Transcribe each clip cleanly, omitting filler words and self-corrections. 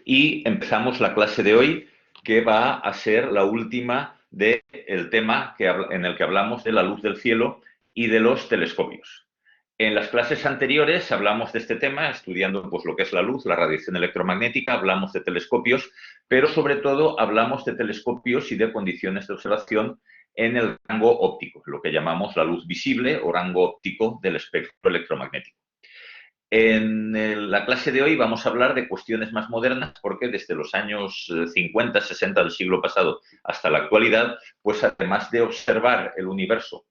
y empezamos la clase de hoy, que va a ser la última del tema en el que hablamos de la luz del cielo y de los telescopios. En las clases anteriores hablamos de este tema, estudiando pues, lo que es la luz, la radiación electromagnética, hablamos de telescopios, pero sobre todo hablamos de telescopios y de condiciones de observación en el rango óptico, lo que llamamos la luz visible o rango óptico del espectro electromagnético. En la clase de hoy vamos a hablar de cuestiones más modernas porque desde los años 50, 60 del siglo pasado hasta la actualidad, pues además de observar el universo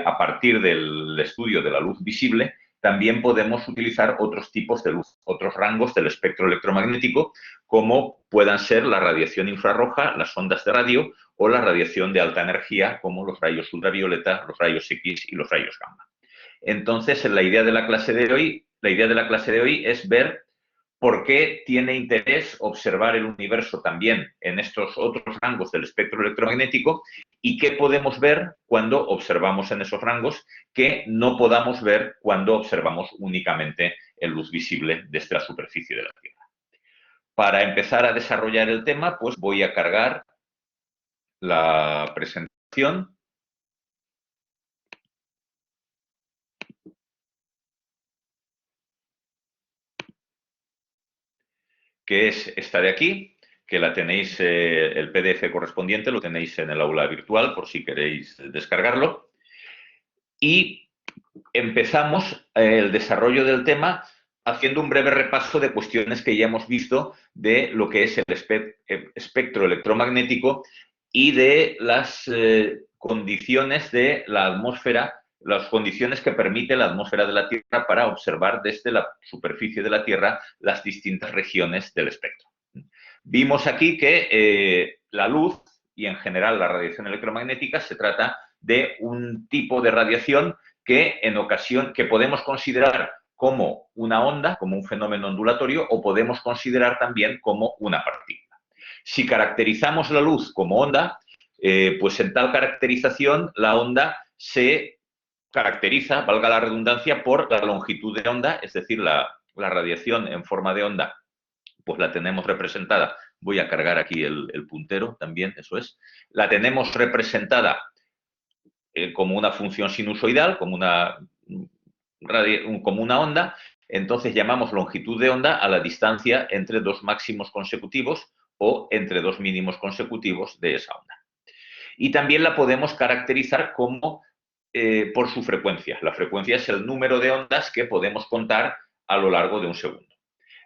a partir del estudio de la luz visible, también podemos utilizar otros tipos de luz, otros rangos del espectro electromagnético, como puedan ser la radiación infrarroja, las ondas de radio o la radiación de alta energía, como los rayos ultravioleta, los rayos X y los rayos gamma. Entonces, la idea de la clase de hoy es ver por qué tiene interés observar el universo también en estos otros rangos del espectro electromagnético y qué podemos ver cuando observamos en esos rangos que no podamos ver cuando observamos únicamente en luz visible desde la superficie de la Tierra. Para empezar a desarrollar el tema, pues voy a cargar la presentación. Que es esta de aquí, que la tenéis, el PDF correspondiente lo tenéis en el aula virtual por si queréis descargarlo. Y empezamos el desarrollo del tema haciendo un breve repaso de cuestiones que ya hemos visto de lo que es el espectro electromagnético y de las condiciones de la atmósfera, las condiciones que permite la atmósfera de la Tierra para observar desde la superficie de la Tierra las distintas regiones del espectro. Vimos aquí que la luz y en general la radiación electromagnética se trata de un tipo de radiación que en ocasión que podemos considerar como una onda, como un fenómeno ondulatorio, o podemos considerar también como una partícula. Si caracterizamos la luz como onda, pues en tal caracterización la onda se caracteriza, valga la redundancia, por la longitud de onda, es decir, la radiación en forma de onda, pues la tenemos representada. Voy a cargar aquí el puntero también, eso es. La tenemos representada como una función sinusoidal, como una onda. Entonces llamamos longitud de onda a la distancia entre dos máximos consecutivos o entre dos mínimos consecutivos de esa onda. Y también la podemos caracterizar como por su frecuencia. La frecuencia es el número de ondas que podemos contar a lo largo de un segundo.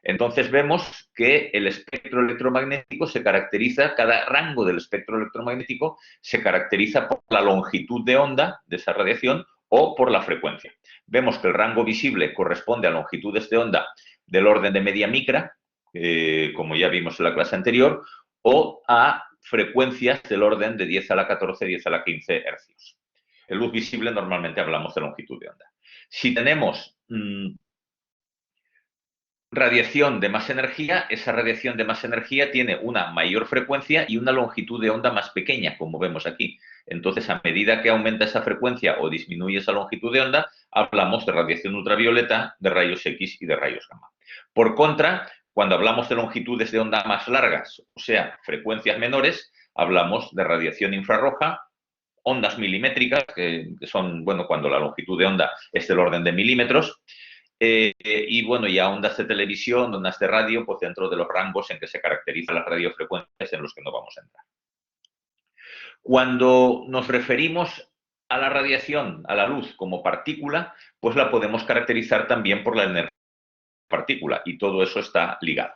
Entonces vemos que el espectro electromagnético se caracteriza, cada rango del espectro electromagnético se caracteriza por la longitud de onda de esa radiación o por la frecuencia. Vemos que el rango visible corresponde a longitudes de onda del orden de media micra, como ya vimos en la clase anterior, o a frecuencias del orden de 10 a la 14, 10 a la 15 hercios. En luz visible normalmente hablamos de longitud de onda. Si tenemos radiación de más energía, esa radiación de más energía tiene una mayor frecuencia y una longitud de onda más pequeña, como vemos aquí. Entonces, a medida que aumenta esa frecuencia o disminuye esa longitud de onda, hablamos de radiación ultravioleta, de rayos X y de rayos gamma. Por contra, cuando hablamos de longitudes de onda más largas, o sea, frecuencias menores, hablamos de radiación infrarroja, ondas milimétricas, que son, bueno, cuando la longitud de onda es del orden de milímetros, y bueno, ya ondas de televisión, ondas de radio, pues dentro de los rangos en que se caracterizan las radiofrecuencias en los que no vamos a entrar. Cuando nos referimos a la radiación, a la luz como partícula, pues la podemos caracterizar también por la energía de la partícula y todo eso está ligado.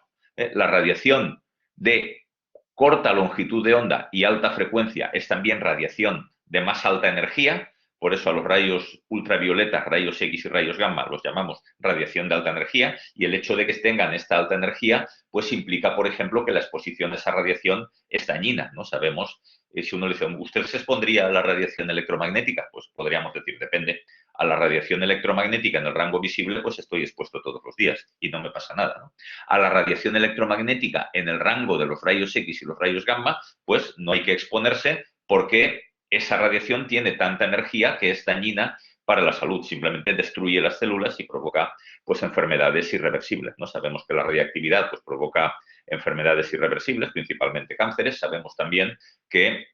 La radiación de corta longitud de onda y alta frecuencia es también radiación de más alta energía. Por eso a los rayos ultravioleta, rayos X y rayos gamma los llamamos radiación de alta energía, y el hecho de que tengan esta alta energía pues implica, por ejemplo, que la exposición a esa radiación es dañina, ¿no? Sabemos, si uno le dice, ¿usted se expondría a la radiación electromagnética? Pues podríamos decir, depende. A la radiación electromagnética en el rango visible pues estoy expuesto todos los días y no me pasa nada, ¿no? A la radiación electromagnética en el rango de los rayos X y los rayos gamma pues no hay que exponerse porque esa radiación tiene tanta energía que es dañina para la salud, simplemente destruye las células y provoca pues enfermedades irreversibles, ¿no? Sabemos que la radiactividad pues provoca enfermedades irreversibles, principalmente cánceres. Sabemos también que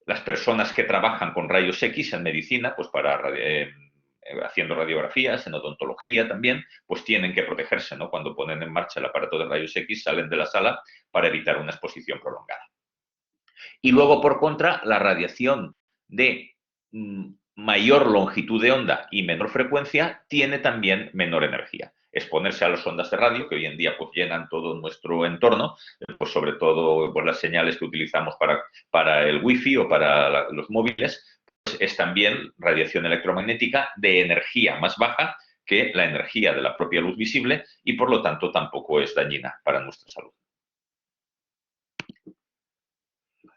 las personas que trabajan con rayos X en medicina, pues haciendo radiografías, en odontología también, pues tienen que protegerse, ¿no? Cuando ponen en marcha el aparato de rayos X, salen de la sala para evitar una exposición prolongada. Y luego, por contra, la radiación de mayor longitud de onda y menor frecuencia tiene también menor energía. Exponerse a las ondas de radio, que hoy en día pues, llenan todo nuestro entorno, pues, sobre todo pues, las señales que utilizamos para el wifi o para los móviles, pues, es también radiación electromagnética de energía más baja que la energía de la propia luz visible y, por lo tanto, tampoco es dañina para nuestra salud.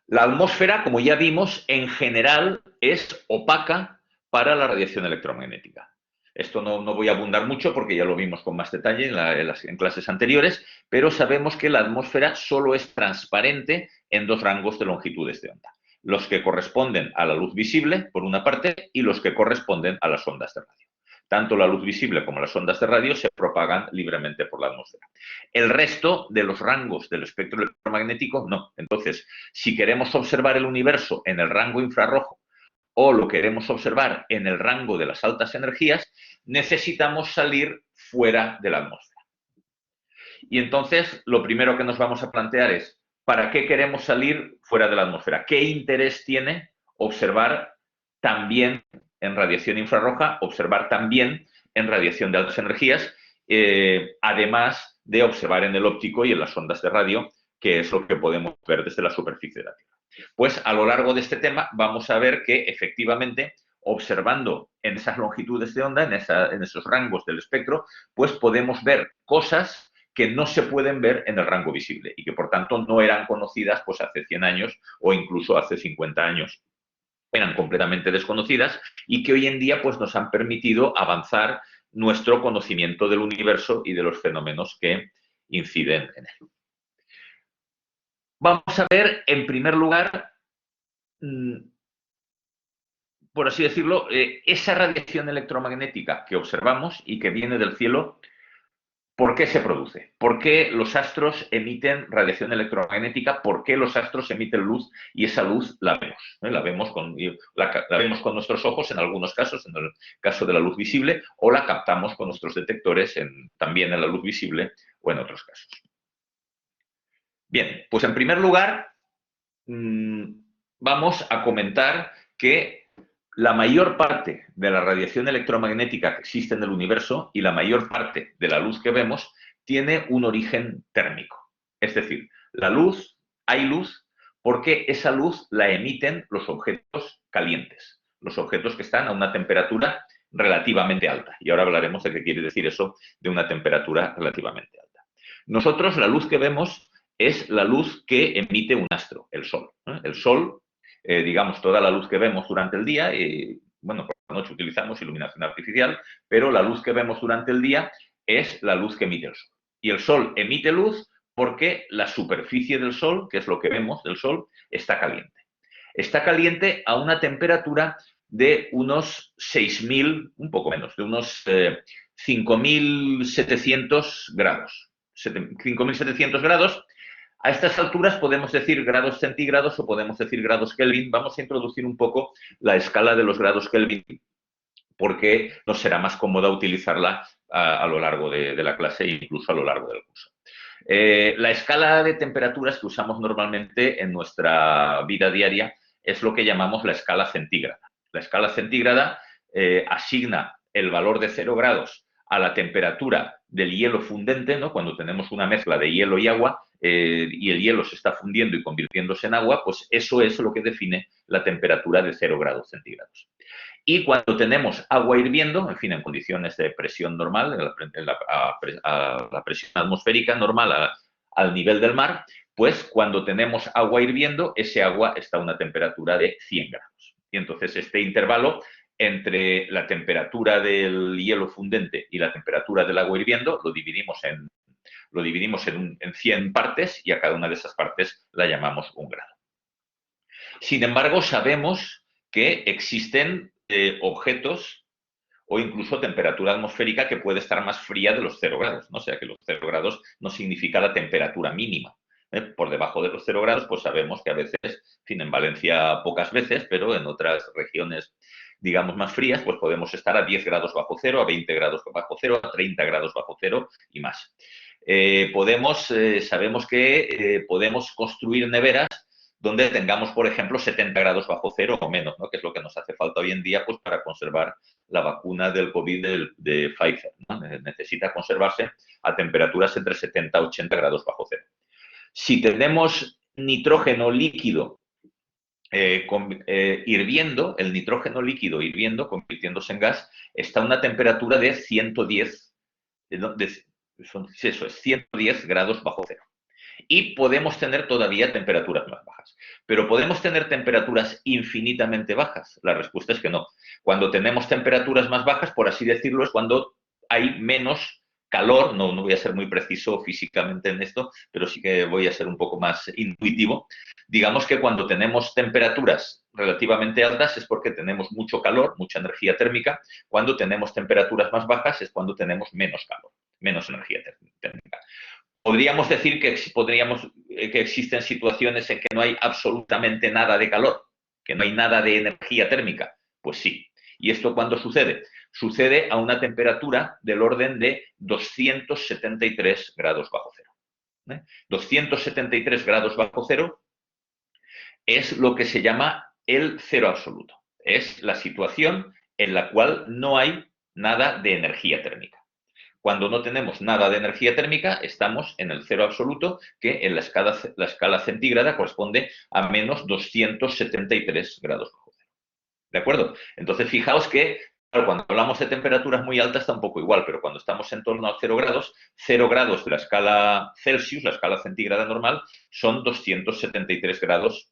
La atmósfera, como ya vimos, en general es opaca para la radiación electromagnética. Esto no voy a abundar mucho porque ya lo vimos con más detalle en clases anteriores, pero sabemos que la atmósfera solo es transparente en dos rangos de longitudes de onda. Los que corresponden a la luz visible, por una parte, y los que corresponden a las ondas de radio. Tanto la luz visible como las ondas de radio se propagan libremente por la atmósfera. El resto de los rangos del espectro electromagnético, no. Entonces, si queremos observar el universo en el rango infrarrojo o lo queremos observar en el rango de las altas energías, necesitamos salir fuera de la atmósfera. Y entonces, lo primero que nos vamos a plantear es, ¿para qué queremos salir fuera de la atmósfera? ¿Qué interés tiene observar también en radiación infrarroja, observar también en radiación de altas energías, además de observar en el óptico y en las ondas de radio, que es lo que podemos ver desde la superficie de la Tierra? Pues a lo largo de este tema vamos a ver que efectivamente, observando en esas longitudes de onda, en esos rangos del espectro, pues podemos ver cosas que no se pueden ver en el rango visible y que por tanto no eran conocidas pues hace 100 años o incluso hace 50 años. Eran completamente desconocidas y que hoy en día pues, nos han permitido avanzar nuestro conocimiento del universo y de los fenómenos que inciden en él. Vamos a ver, en primer lugar, por así decirlo, esa radiación electromagnética que observamos y que viene del cielo, ¿por qué se produce? ¿Por qué los astros emiten radiación electromagnética? ¿Por qué los astros emiten luz y esa luz la vemos? La vemos con nuestros ojos en algunos casos, en el caso de la luz visible, o la captamos con nuestros detectores también en la luz visible o en otros casos. Bien, pues en primer lugar vamos a comentar que la mayor parte de la radiación electromagnética que existe en el universo y la mayor parte de la luz que vemos tiene un origen térmico. Es decir, hay luz porque esa luz la emiten los objetos calientes, los objetos que están a una temperatura relativamente alta. Y ahora hablaremos de qué quiere decir eso de una temperatura relativamente alta. Nosotros la luz que vemos es la luz que emite un astro, el Sol. El Sol, digamos, toda la luz que vemos durante el día, bueno, por la noche utilizamos iluminación artificial, pero la luz que vemos durante el día es la luz que emite el Sol. Y el Sol emite luz porque la superficie del Sol, que es lo que vemos del Sol, está caliente. Está caliente a una temperatura de unos 6.000, un poco menos, de unos 5.700 grados. 5.700 grados. A estas alturas podemos decir grados centígrados o podemos decir grados Kelvin. Vamos a introducir un poco la escala de los grados Kelvin porque nos será más cómoda utilizarla a lo largo de la clase e incluso a lo largo del curso. La escala de temperaturas que usamos normalmente en nuestra vida diaria es lo que llamamos la escala centígrada. La escala centígrada asigna el valor de 0 grados a la temperatura del hielo fundente, ¿no? Cuando tenemos una mezcla de hielo y agua y el hielo se está fundiendo y convirtiéndose en agua, pues eso es lo que define la temperatura de 0 grados centígrados. Y cuando tenemos agua hirviendo, en fin, en condiciones de presión normal, a la presión atmosférica normal al nivel del mar, pues cuando tenemos agua hirviendo, ese agua está a una temperatura de 100 grados. Y entonces este intervalo entre la temperatura del hielo fundente y la temperatura del agua hirviendo lo dividimos en 100 partes y a cada una de esas partes la llamamos un grado. Sin embargo, sabemos que existen objetos o incluso temperatura atmosférica que puede estar más fría de los 0 grados, ¿no? O sea que los 0 grados no significa la temperatura mínima. Por debajo de los 0 grados, pues sabemos que a veces, en fin, en Valencia pocas veces, pero en otras regiones, digamos, más frías, pues podemos estar a 10 grados bajo cero, a 20 grados bajo cero, a 30 grados bajo cero y más. Sabemos que podemos construir neveras donde tengamos, por ejemplo, 70 grados bajo cero o menos, ¿no? Que es lo que nos hace falta hoy en día pues, para conservar la vacuna del COVID de Pfizer, ¿no? Necesita conservarse a temperaturas entre 70 y 80 grados bajo cero. Si tenemos nitrógeno líquido hirviendo, el nitrógeno líquido hirviendo, convirtiéndose en gas, está a una temperatura de 110, eso es 110 grados bajo cero. Y podemos tener todavía temperaturas más bajas. Pero ¿podemos tener temperaturas infinitamente bajas? La respuesta es que no. Cuando tenemos temperaturas más bajas, por así decirlo, es cuando hay menos calor. No voy a ser muy preciso físicamente en esto, pero sí que voy a ser un poco más intuitivo. Digamos que cuando tenemos temperaturas relativamente altas es porque tenemos mucho calor, mucha energía térmica. Cuando tenemos temperaturas más bajas es cuando tenemos menos calor, menos energía térmica. Podríamos decir que existen situaciones en que no hay absolutamente nada de calor, que no hay nada de energía térmica. Pues sí. ¿Y esto cuándo sucede? Sucede a una temperatura del orden de 273 grados bajo cero. 273 grados bajo cero es lo que se llama el cero absoluto. Es la situación en la cual no hay nada de energía térmica. Cuando no tenemos nada de energía térmica, estamos en el cero absoluto, que en la escala centígrada corresponde a menos 273 grados bajo cero. ¿De acuerdo? Entonces, fijaos que cuando hablamos de temperaturas muy altas está un poco igual, pero cuando estamos en torno a 0 grados de la escala Celsius, la escala centígrada normal, son 273 grados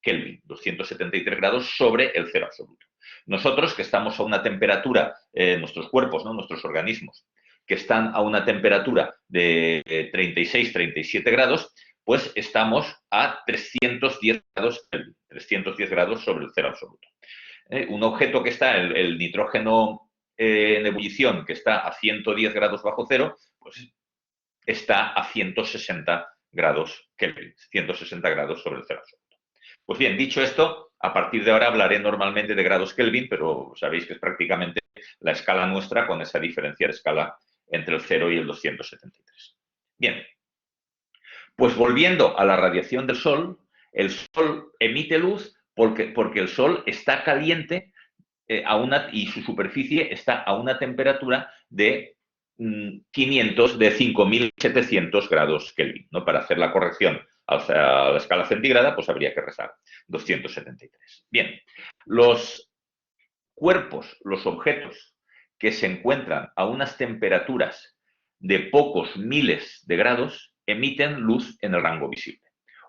Kelvin, 273 grados sobre el cero absoluto. Nosotros, que estamos a una temperatura, nuestros cuerpos, ¿no? Nuestros organismos, que están a una temperatura de 36, 37 grados, pues estamos a 310 grados Kelvin, 310 grados sobre el cero absoluto. Un objeto que está, el nitrógeno en ebullición, que está a 110 grados bajo cero, pues está a 160 grados Kelvin, 160 grados sobre el cero absoluto. Pues bien, dicho esto, a partir de ahora hablaré normalmente de grados Kelvin, pero sabéis que es prácticamente la escala nuestra con esa diferencia de escala entre el 0 y el 273. Bien, pues volviendo a la radiación del Sol, el Sol emite luz porque el Sol está caliente y su superficie está a una temperatura de 5.700 grados Kelvin, ¿no? Para hacer la corrección a la escala centígrada, pues habría que restar 273. Bien, los cuerpos, los objetos que se encuentran a unas temperaturas de pocos miles de grados emiten luz en el rango visible.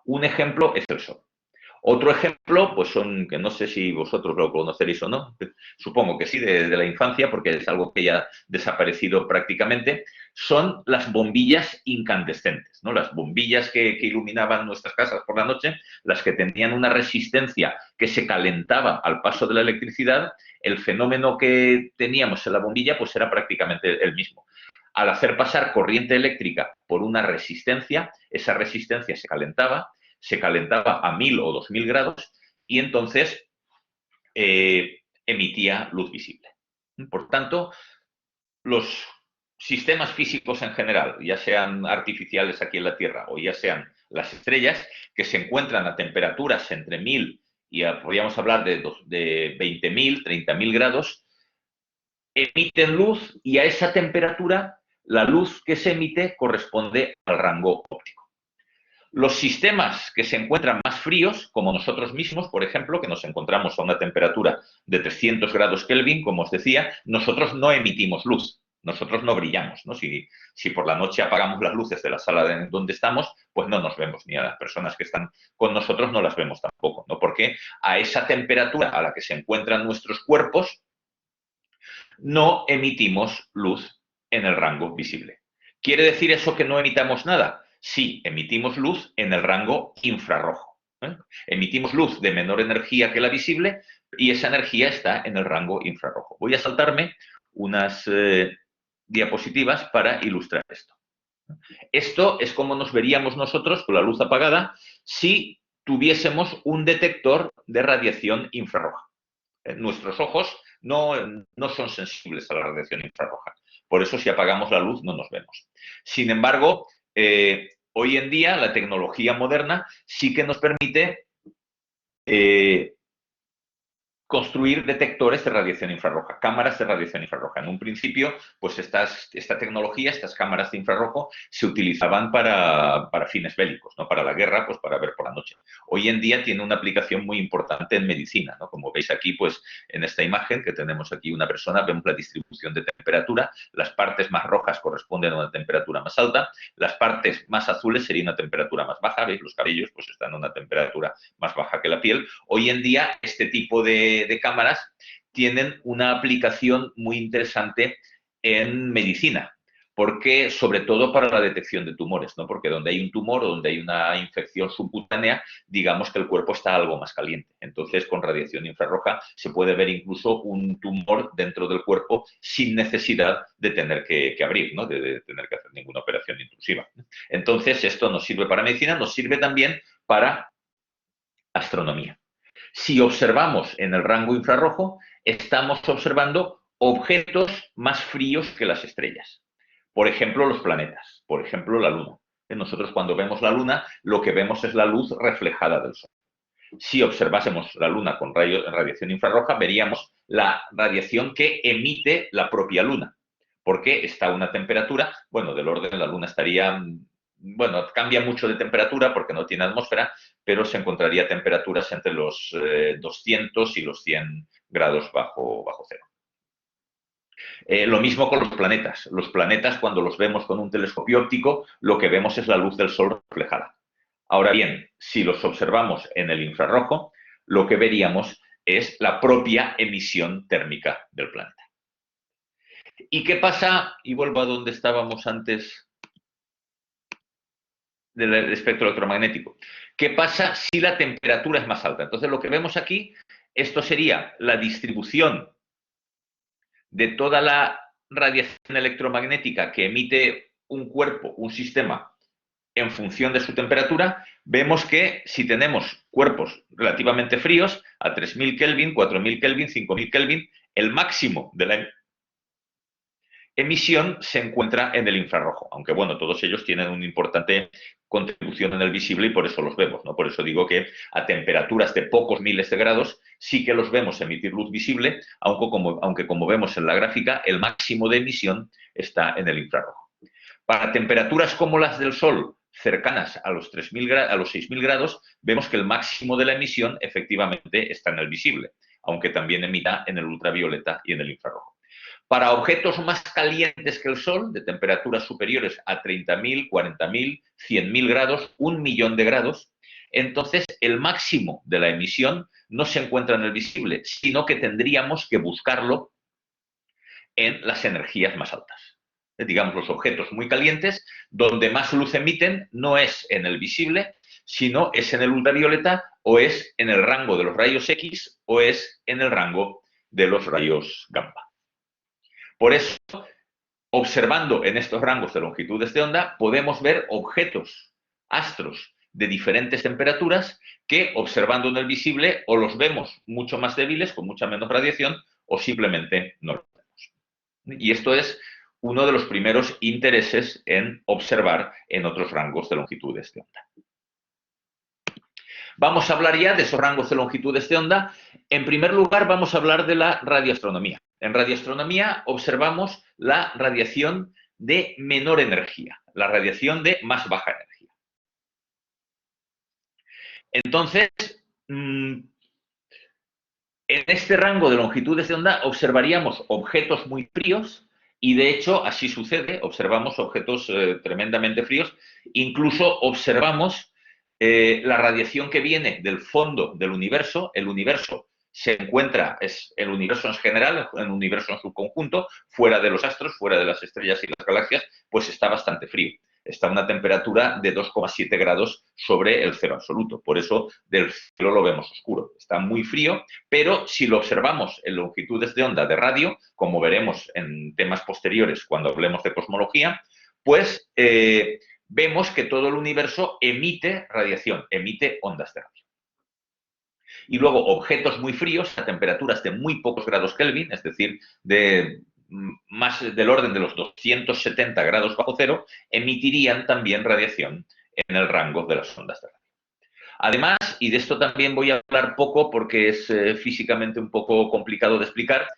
Un ejemplo es el Sol. Otro ejemplo, pues son, que no sé si vosotros lo conoceréis o no, supongo que sí, de la infancia, porque es algo que ya ha desaparecido prácticamente, son las bombillas incandescentes, ¿no? Las bombillas que iluminaban nuestras casas por la noche, las que tenían una resistencia que se calentaba al paso de la electricidad, el fenómeno que teníamos en la bombilla pues era prácticamente el mismo. Al hacer pasar corriente eléctrica por una resistencia, esa resistencia se calentaba a 1000 o 2000 grados y entonces emitía luz visible. Por tanto, los sistemas físicos en general, ya sean artificiales aquí en la Tierra o ya sean las estrellas, que se encuentran a temperaturas entre 1000 y podríamos hablar de 20.000, 30.000 grados, emiten luz y a esa temperatura la luz que se emite corresponde al rango óptico. Los sistemas que se encuentran más fríos, como nosotros mismos, por ejemplo, que nos encontramos a una temperatura de 300 grados Kelvin, como os decía, nosotros no emitimos luz, nosotros no brillamos, ¿no? Si por la noche apagamos las luces de la sala donde estamos, pues no nos vemos, ni a las personas que están con nosotros no las vemos tampoco, ¿no? Porque a esa temperatura a la que se encuentran nuestros cuerpos, no emitimos luz en el rango visible. ¿Quiere decir eso que no emitamos nada? Sí, emitimos luz en el rango infrarrojo. Emitimos luz de menor energía que la visible y esa energía está en el rango infrarrojo. Voy a saltarme unas diapositivas para ilustrar esto. Esto es como nos veríamos nosotros con la luz apagada si tuviésemos un detector de radiación infrarroja. Nuestros ojos no son sensibles a la radiación infrarroja. Por eso, si apagamos la luz, no nos vemos. Sin embargo, hoy en día la tecnología moderna sí que nos permite construir detectores de radiación infrarroja, cámaras de radiación infrarroja. En un principio, pues esta tecnología, estas cámaras de infrarrojo, se utilizaban para fines bélicos, ¿no? Para la guerra, pues para ver por la noche. Hoy en día tiene una aplicación muy importante en medicina, ¿no? Como veis aquí, pues en esta imagen que tenemos aquí una persona, vemos la distribución de temperatura, las partes más rojas corresponden a una temperatura más alta, las partes más azules sería una temperatura más baja, veis, los cabellos pues están a una temperatura más baja que la piel. Hoy en día este tipo de cámaras tienen una aplicación muy interesante en medicina, porque sobre todo para la detección de tumores, ¿no? Porque donde hay un tumor o donde hay una infección subcutánea, digamos que el cuerpo está algo más caliente. Entonces, con radiación infrarroja se puede ver incluso un tumor dentro del cuerpo sin necesidad de tener que abrir, ¿no? De tener que hacer ninguna operación intrusiva. Entonces, esto nos sirve para medicina, nos sirve también para astronomía. Si observamos en el rango infrarrojo, estamos observando objetos más fríos que las estrellas. Por ejemplo, los planetas, por ejemplo, la Luna. Nosotros cuando vemos la Luna, lo que vemos es la luz reflejada del Sol. Si observásemos la Luna con radiación infrarroja, veríamos la radiación que emite la propia Luna, porque está a una temperatura, bueno, del orden de la Luna estaría, bueno, cambia mucho de temperatura porque no tiene atmósfera, pero se encontraría a temperaturas entre los 200 y los 100 grados bajo cero. Lo mismo con los planetas. Los planetas, cuando los vemos con un telescopio óptico, lo que vemos es la luz del Sol reflejada. Ahora bien, si los observamos en el infrarrojo, lo que veríamos es la propia emisión térmica del planeta. ¿Y qué pasa? Y vuelvo a donde estábamos antes del espectro electromagnético. ¿Qué pasa si la temperatura es más alta? Entonces, lo que vemos aquí, esto sería la distribución de toda la radiación electromagnética que emite un cuerpo, un sistema, en función de su temperatura. Vemos que si tenemos cuerpos relativamente fríos, a 3000 Kelvin, 4000 Kelvin, 5000 Kelvin, el máximo de la emisión se encuentra en el infrarrojo, aunque bueno, todos ellos tienen una importante contribución en el visible y por eso los vemos, ¿no? Por eso digo que a temperaturas de pocos miles de grados sí que los vemos emitir luz visible, aunque como vemos en la gráfica, el máximo de emisión está en el infrarrojo. Para temperaturas como las del Sol, cercanas a los 6000 grados, vemos que el máximo de la emisión efectivamente está en el visible, aunque también emita en el ultravioleta y en el infrarrojo. Para objetos más calientes que el Sol, de temperaturas superiores a 30.000, 40.000, 100.000 grados, 1.000.000 de grados, entonces el máximo de la emisión no se encuentra en el visible, sino que tendríamos que buscarlo en las energías más altas. Digamos, los objetos muy calientes, donde más luz emiten, no es en el visible, sino es en el ultravioleta, o es en el rango de los rayos X, o es en el rango de los rayos gamma. Por eso, observando en estos rangos de longitudes de onda, podemos ver objetos, astros de diferentes temperaturas que, observando en el visible, o los vemos mucho más débiles, con mucha menos radiación, o simplemente no los vemos. Y esto es uno de los primeros intereses en observar en otros rangos de longitudes de onda. Vamos a hablar ya de esos rangos de longitudes de onda. En primer lugar, vamos a hablar de la radioastronomía. En radioastronomía observamos la radiación de menor energía, la radiación de más baja energía. Entonces, en este rango de longitudes de onda observaríamos objetos muy fríos y, de hecho, así sucede. Observamos objetos tremendamente fríos. Incluso observamos la radiación que viene del fondo del universo. El universo se encuentra, es el universo en general, el universo en su conjunto, fuera de los astros, fuera de las estrellas y las galaxias, pues está bastante frío. está a una temperatura de 2,7 grados sobre el cero absoluto. Por eso del cielo lo vemos oscuro. Está muy frío, pero si lo observamos en longitudes de onda de radio, como veremos en temas posteriores cuando hablemos de cosmología, pues vemos que todo el universo emite radiación, emite ondas de radio. Y luego objetos muy fríos a temperaturas de muy pocos grados Kelvin, es decir, de más del orden de los 270 grados bajo cero, emitirían también radiación en el rango de las ondas de radio. Además, y de esto también voy a hablar poco porque es físicamente un poco complicado de explicar,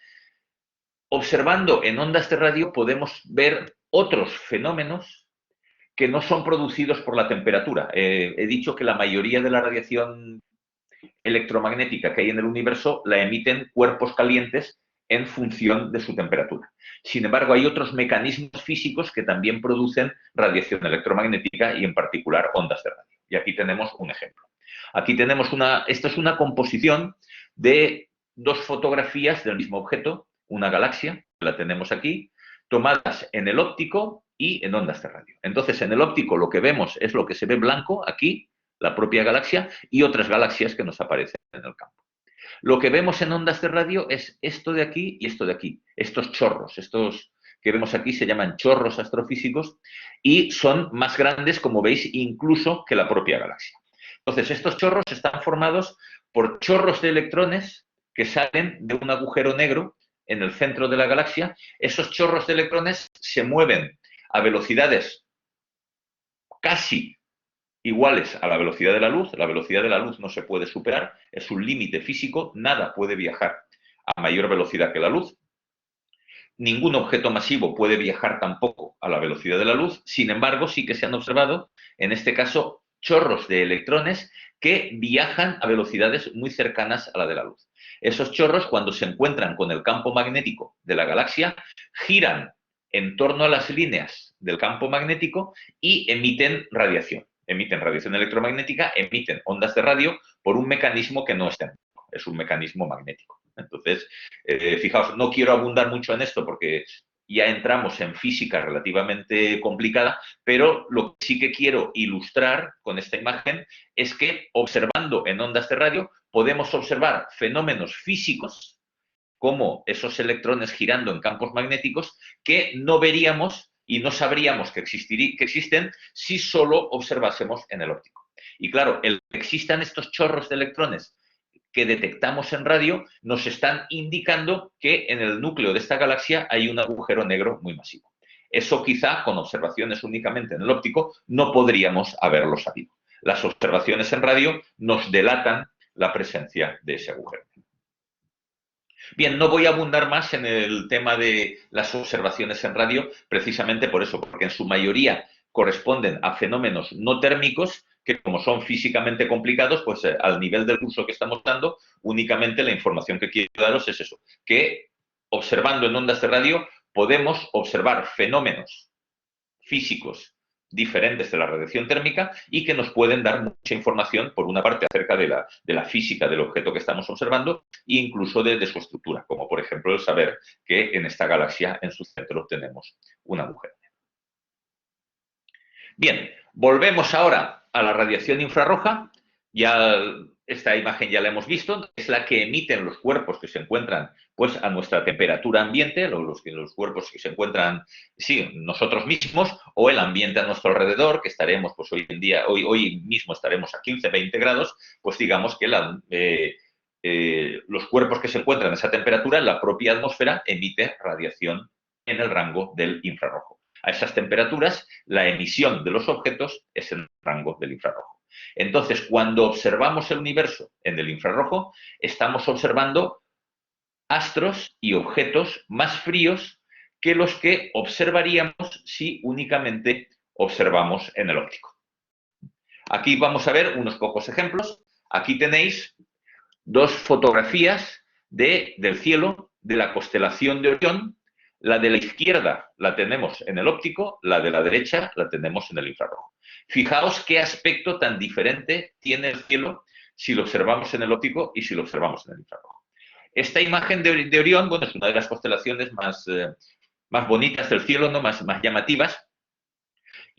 observando en ondas de radio podemos ver otros fenómenos que no son producidos por la temperatura. He dicho que la mayoría de la radiación electromagnética que hay en el universo la emiten cuerpos calientes en función de su temperatura. Sin embargo, hay otros mecanismos físicos que también producen radiación electromagnética y en particular ondas de radio. Y aquí tenemos un ejemplo. Aquí tenemos esta es una composición de dos fotografías del mismo objeto, una galaxia, la tenemos aquí, tomadas en el óptico y en ondas de radio. Entonces, en el óptico lo que vemos es lo que se ve blanco aquí, la propia galaxia, y otras galaxias que nos aparecen en el campo. Lo que vemos en ondas de radio es esto de aquí y esto de aquí. Estos chorros, estos que vemos aquí se llaman chorros astrofísicos y son más grandes, como veis, incluso que la propia galaxia. Entonces, estos chorros están formados por chorros de electrones que salen de un agujero negro en el centro de la galaxia. Esos chorros de electrones se mueven a velocidades casi iguales a la velocidad de la luz. La velocidad de la luz no se puede superar, es un límite físico, nada puede viajar a mayor velocidad que la luz. Ningún objeto masivo puede viajar tampoco a la velocidad de la luz, sin embargo, sí que se han observado, en este caso, chorros de electrones que viajan a velocidades muy cercanas a la de la luz. Esos chorros, cuando se encuentran con el campo magnético de la galaxia, giran en torno a las líneas del campo magnético y emiten radiación. Emiten radiación electromagnética, emiten ondas de radio por un mecanismo que no es térmico, es un mecanismo magnético. Entonces, fijaos, no quiero abundar mucho en esto porque ya entramos en física relativamente complicada, pero lo que sí que quiero ilustrar con esta imagen es que observando en ondas de radio podemos observar fenómenos físicos como esos electrones girando en campos magnéticos que no veríamos y no sabríamos que existen si solo observásemos en el óptico. Y claro, el que existan estos chorros de electrones que detectamos en radio nos están indicando que en el núcleo de esta galaxia hay un agujero negro muy masivo. Eso quizá con observaciones únicamente en el óptico no podríamos haberlo sabido. Las observaciones en radio nos delatan la presencia de ese agujero. Bien, no voy a abundar más en el tema de las observaciones en radio, precisamente por eso, porque en su mayoría corresponden a fenómenos no térmicos que, como son físicamente complicados, pues al nivel del curso que estamos dando, únicamente la información que quiero daros es eso, que observando en ondas de radio podemos observar fenómenos físicos diferentes de la radiación térmica y que nos pueden dar mucha información, por una parte, acerca de la física del objeto que estamos observando e incluso de su estructura, como por ejemplo el saber que en esta galaxia, en su centro, tenemos un agujero. Bien, volvemos ahora a la radiación infrarroja. Ya esta imagen ya la hemos visto, es la que emiten los cuerpos que se encuentran pues, a nuestra temperatura ambiente, los cuerpos que se encuentran, sí, nosotros mismos, o el ambiente a nuestro alrededor, que estaremos, pues hoy mismo estaremos a 15, 20 grados, pues digamos que los cuerpos que se encuentran a esa temperatura, la propia atmósfera emite radiación en el rango del infrarrojo. A esas temperaturas, la emisión de los objetos es en el rango del infrarrojo. Entonces, cuando observamos el universo en el infrarrojo, estamos observando astros y objetos más fríos que los que observaríamos si únicamente observamos en el óptico. Aquí vamos a ver unos pocos ejemplos. Aquí tenéis dos fotografías del cielo de la constelación de Orión. La de la izquierda la tenemos en el óptico, la de la derecha la tenemos en el infrarrojo. Fijaos qué aspecto tan diferente tiene el cielo si lo observamos en el óptico y si lo observamos en el infrarrojo. Esta imagen de Orión, bueno, es una de las constelaciones más bonitas del cielo, ¿no? más llamativas,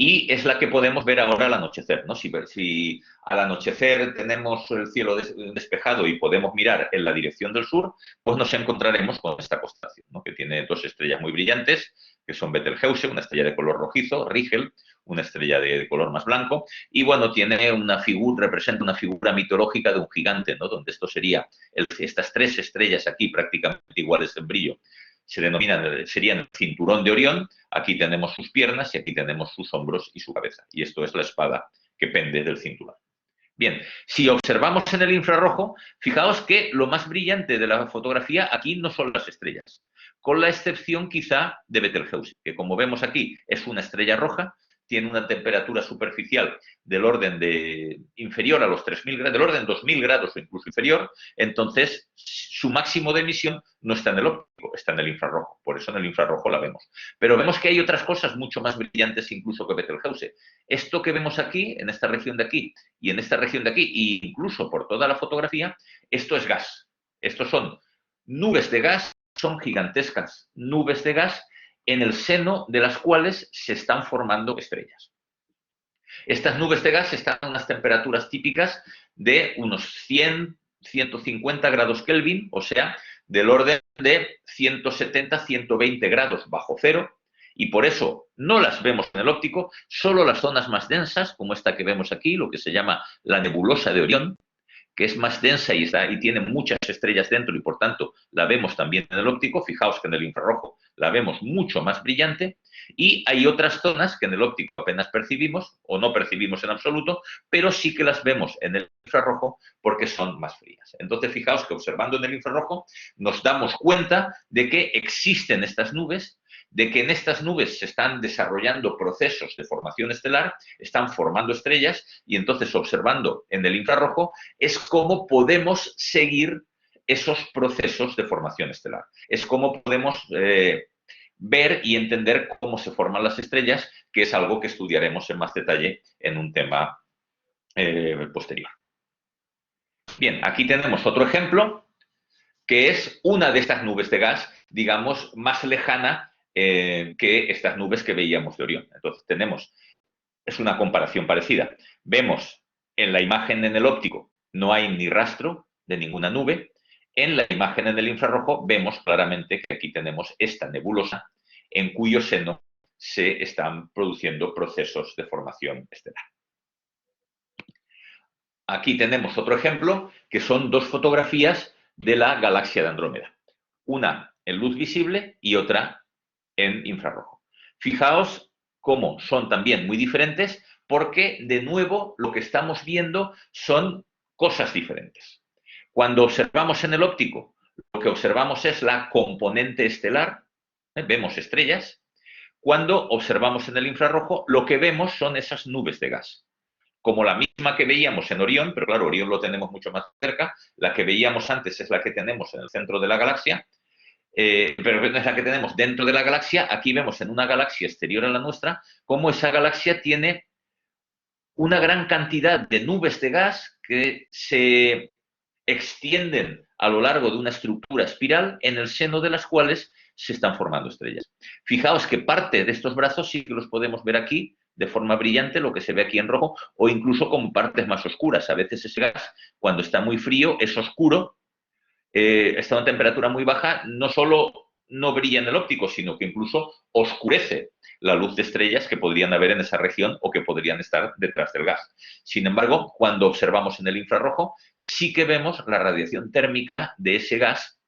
y es la que podemos ver ahora al anochecer, ¿no? Si al anochecer tenemos el cielo despejado y podemos mirar en la dirección del sur, pues nos encontraremos con esta constelación, ¿no? Que tiene dos estrellas muy brillantes, que son Betelgeuse, una estrella de color rojizo, Rigel, una estrella de color más blanco, y bueno, tiene una figura, representa una figura mitológica de un gigante, ¿no? Donde esto sería, estas tres estrellas aquí prácticamente iguales en brillo, serían el cinturón de Orión. Aquí tenemos sus piernas y aquí tenemos sus hombros y su cabeza. Y esto es la espada que pende del cinturón. Bien, si observamos en el infrarrojo, fijaos que lo más brillante de la fotografía aquí no son las estrellas, con la excepción quizá de Betelgeuse, que como vemos aquí es una estrella roja, tiene una temperatura superficial del orden inferior a los 3.000 grados, del orden 2.000 grados o incluso inferior, entonces su máximo de emisión no está en el óptico, está en el infrarrojo, por eso en el infrarrojo la vemos. Pero vemos que hay otras cosas mucho más brillantes incluso que Betelgeuse. Esto que vemos aquí, en esta región de aquí, y en esta región de aquí, e incluso por toda la fotografía, esto es gas. Estos son nubes de gas, son gigantescas nubes de gas en el seno de las cuales se están formando estrellas. Estas nubes de gas están a unas temperaturas típicas de unos 100, 150 grados Kelvin, o sea, del orden de 170, 120 grados bajo cero, y por eso no las vemos en el óptico, solo las zonas más densas, como esta que vemos aquí, lo que se llama la nebulosa de Orión, que es más densa y tiene muchas estrellas dentro y por tanto la vemos también en el óptico. Fijaos que en el infrarrojo la vemos mucho más brillante, y hay otras zonas que en el óptico apenas percibimos o no percibimos en absoluto, pero sí que las vemos en el infrarrojo porque son más frías. Entonces fijaos que observando en el infrarrojo nos damos cuenta de que existen estas nubes, de que en estas nubes se están desarrollando procesos de formación estelar, están formando estrellas, y entonces observando en el infrarrojo es cómo podemos seguir esos procesos de formación estelar. Es cómo podemos ver y entender cómo se forman las estrellas, que es algo que estudiaremos en más detalle en un tema posterior. Bien, aquí tenemos otro ejemplo, que es una de estas nubes de gas, digamos, más lejana que estas nubes que veíamos de Orión. Entonces es una comparación parecida. Vemos en la imagen en el óptico no hay ni rastro de ninguna nube. En la imagen en el infrarrojo vemos claramente que aquí tenemos esta nebulosa en cuyo seno se están produciendo procesos de formación estelar. Aquí tenemos otro ejemplo, que son dos fotografías de la galaxia de Andrómeda. Una en luz visible y otra en infrarrojo. Fijaos cómo son también muy diferentes, porque de nuevo lo que estamos viendo son cosas diferentes. Cuando observamos en el óptico, lo que observamos es la componente estelar, vemos estrellas. Cuando observamos en el infrarrojo, lo que vemos son esas nubes de gas, como la misma que veíamos en Orión, pero claro, Orión lo tenemos mucho más cerca. La que veíamos antes es la que tenemos en el centro de la galaxia, pero no es la que tenemos dentro de la galaxia. Aquí vemos en una galaxia exterior a la nuestra cómo esa galaxia tiene una gran cantidad de nubes de gas que se extienden a lo largo de una estructura espiral en el seno de las cuales se están formando estrellas. Fijaos que parte de estos brazos sí que los podemos ver aquí de forma brillante, lo que se ve aquí en rojo, o incluso con partes más oscuras. A veces ese gas, cuando está muy frío, es oscuro, está a una temperatura muy baja, no solo no brilla en el óptico, sino que incluso oscurece la luz de estrellas que podrían haber en esa región o que podrían estar detrás del gas. Sin embargo, cuando observamos en el infrarrojo, sí que vemos la radiación térmica de ese gas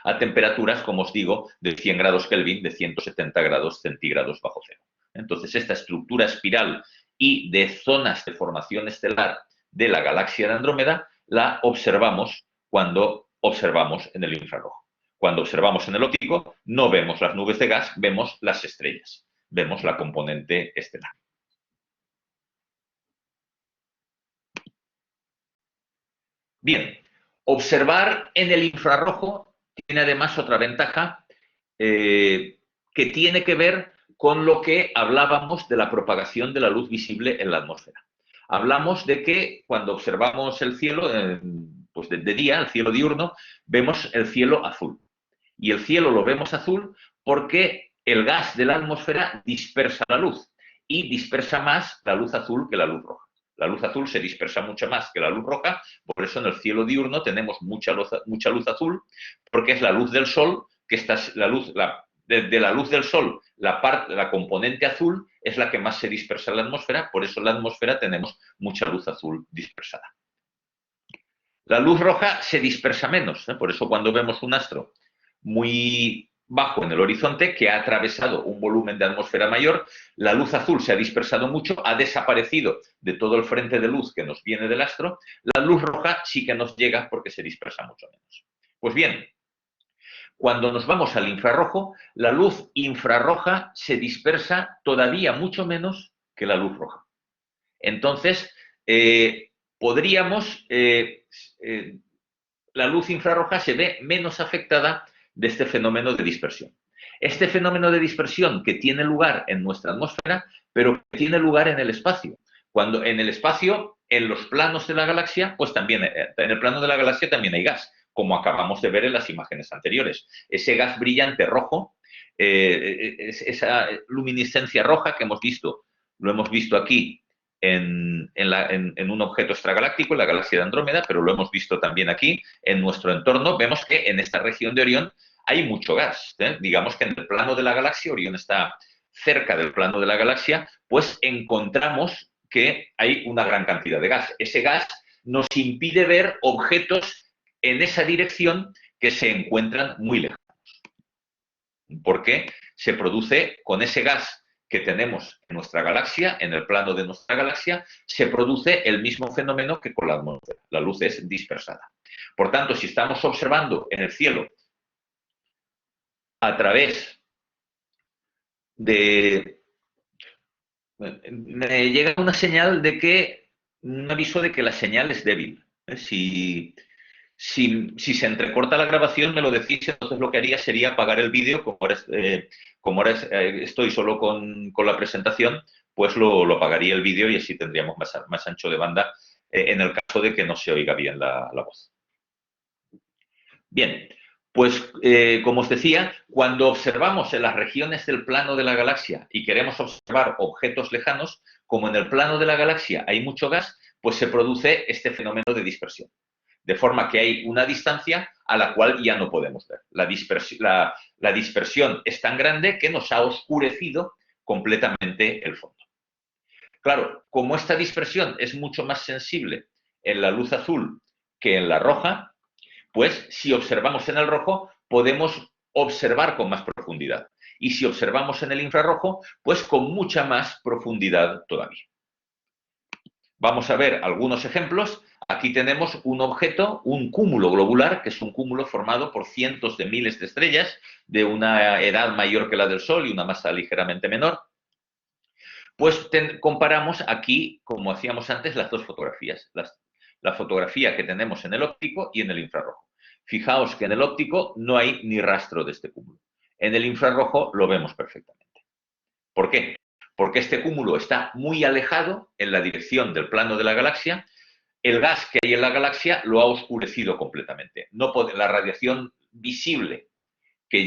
a temperaturas, como os digo, de 100 grados Kelvin, de 170 grados centígrados bajo cero. Entonces, esta estructura espiral y de zonas de formación estelar de la galaxia de Andrómeda la observamos cuando observamos en el infrarrojo. Cuando observamos en el óptico, no vemos las nubes de gas, vemos las estrellas, vemos la componente estelar. Bien, observar en el infrarrojo tiene además otra ventaja que tiene que ver con lo que hablábamos de la propagación de la luz visible en la atmósfera. Hablamos de que cuando observamos el cielo, pues de día, el cielo diurno, vemos el cielo azul. Y el cielo lo vemos azul porque el gas de la atmósfera dispersa la luz. y dispersa más la luz azul que la luz roja. La luz azul se dispersa mucho más que la luz roja, por eso en el cielo diurno tenemos mucha luz azul, porque es la luz del sol, que esta es la luz, de la luz del sol, la componente azul es la que más se dispersa en la atmósfera, por eso en la atmósfera tenemos mucha luz azul dispersada. La luz roja se dispersa menos, por eso cuando vemos un astro muy bajo en el horizonte que ha atravesado un volumen de atmósfera mayor, la luz azul se ha dispersado mucho, ha desaparecido de todo el frente de luz que nos viene del astro, la luz roja sí que nos llega porque se dispersa mucho menos. Pues bien, cuando nos vamos al infrarrojo, la luz infrarroja se dispersa todavía mucho menos que la luz roja. Entonces, la luz infrarroja se ve menos afectada de este fenómeno de dispersión. Este fenómeno de dispersión que tiene lugar en nuestra atmósfera, pero que tiene lugar en el espacio. Cuando en el espacio, en los planos de la galaxia, pues también, en el plano de la galaxia también hay gas, como acabamos de ver en las imágenes anteriores. Ese gas brillante rojo, esa luminiscencia roja que hemos visto, lo hemos visto aquí en un objeto extragaláctico, en la galaxia de Andrómeda, pero lo hemos visto también aquí, en nuestro entorno, vemos que en esta región de Orión hay mucho gas. Digamos que en el plano de la galaxia, Orión está cerca del plano de la galaxia, pues encontramos que hay una gran cantidad de gas. Ese gas nos impide ver objetos en esa dirección que se encuentran muy lejanos. Porque se produce con ese gas que tenemos en nuestra galaxia, en el plano de nuestra galaxia, se produce el mismo fenómeno que con la atmósfera. La luz es dispersada. Por tanto, si estamos observando en el cielo a través de... Me llega una señal de que, un aviso de que la señal es débil. Si se entrecorta la grabación, me lo decís, entonces lo que haría sería apagar el vídeo, como ahora estoy solo con la presentación, pues lo apagaría el vídeo y así tendríamos más ancho de banda en el caso de que no se oiga bien la voz. Bien, pues como os decía, cuando observamos en las regiones del plano de la galaxia y queremos observar objetos lejanos, como en el plano de la galaxia hay mucho gas, pues se produce este fenómeno de dispersión. De forma que hay una distancia a la cual ya no podemos ver. La dispersión es tan grande que nos ha oscurecido completamente el fondo. Claro, como esta dispersión es mucho más sensible en la luz azul que en la roja, pues si observamos en el rojo podemos observar con más profundidad. Y si observamos en el infrarrojo, pues con mucha más profundidad todavía. Vamos a ver algunos ejemplos. Aquí tenemos un objeto, un cúmulo globular, que es un cúmulo formado por cientos de miles de estrellas de una edad mayor que la del Sol y una masa ligeramente menor. Pues comparamos aquí, como hacíamos antes, las dos fotografías. La fotografía que tenemos en el óptico y en el infrarrojo. Fijaos que en el óptico no hay ni rastro de este cúmulo. En el infrarrojo lo vemos perfectamente. ¿Por qué? Porque este cúmulo está muy alejado en la dirección del plano de la galaxia. El gas que hay en la galaxia lo ha oscurecido completamente. La radiación visible que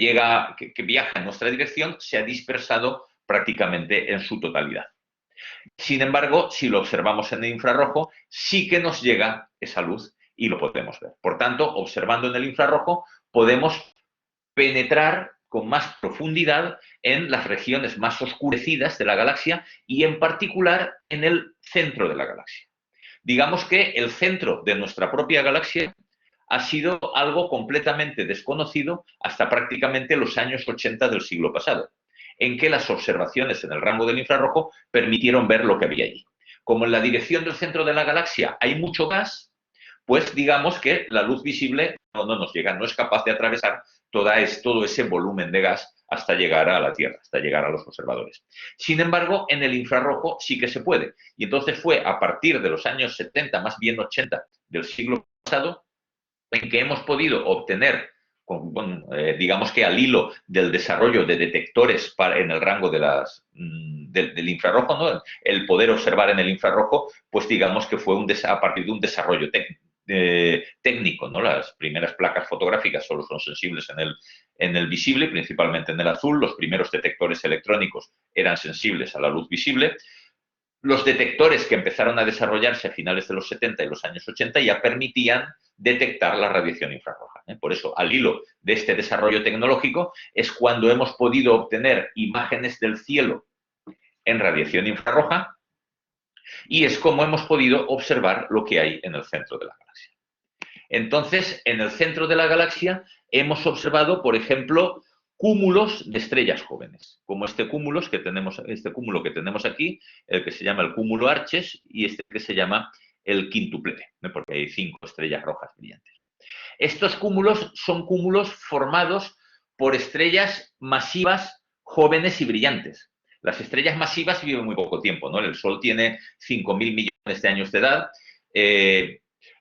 viaja en nuestra dirección se ha dispersado prácticamente en su totalidad. Sin embargo, si lo observamos en el infrarrojo, sí que nos llega esa luz y lo podemos ver. Por tanto, observando en el infrarrojo, podemos penetrar con más profundidad en las regiones más oscurecidas de la galaxia y en particular en el centro de la galaxia. Digamos que el centro de nuestra propia galaxia ha sido algo completamente desconocido hasta prácticamente los años 80 del siglo pasado, en que las observaciones en el rango del infrarrojo permitieron ver lo que había allí. Como en la dirección del centro de la galaxia hay mucho gas, pues digamos que la luz visible no nos llega, no es capaz de atravesar todo ese volumen de gas hasta llegar a la Tierra, hasta llegar a los observadores. Sin embargo, en el infrarrojo sí que se puede. Y entonces fue a partir de los años 70, más bien 80 del siglo pasado, en que hemos podido obtener, digamos que al hilo del desarrollo de detectores en el rango del infrarrojo, ¿no? El poder observar en el infrarrojo, pues digamos que fue a partir de un desarrollo técnico. técnico, ¿no? Las primeras placas fotográficas solo son sensibles en el visible, principalmente en el azul. Los primeros detectores electrónicos eran sensibles a la luz visible. Los detectores que empezaron a desarrollarse a finales de los 70 y los años 80 ya permitían detectar la radiación infrarroja. Por eso, al hilo de este desarrollo tecnológico, es cuando hemos podido obtener imágenes del cielo en radiación infrarroja y es como hemos podido observar lo que hay en el centro de la galaxia. Entonces, en el centro de la galaxia hemos observado, por ejemplo, cúmulos de estrellas jóvenes, como este cúmulo que tenemos aquí, el que se llama el cúmulo Arches y este que se llama el quíntuple, porque hay 5 estrellas rojas brillantes. Estos cúmulos son cúmulos formados por estrellas masivas, jóvenes y brillantes. Las estrellas masivas viven muy poco tiempo, ¿no? El Sol tiene 5.000 millones de años de edad.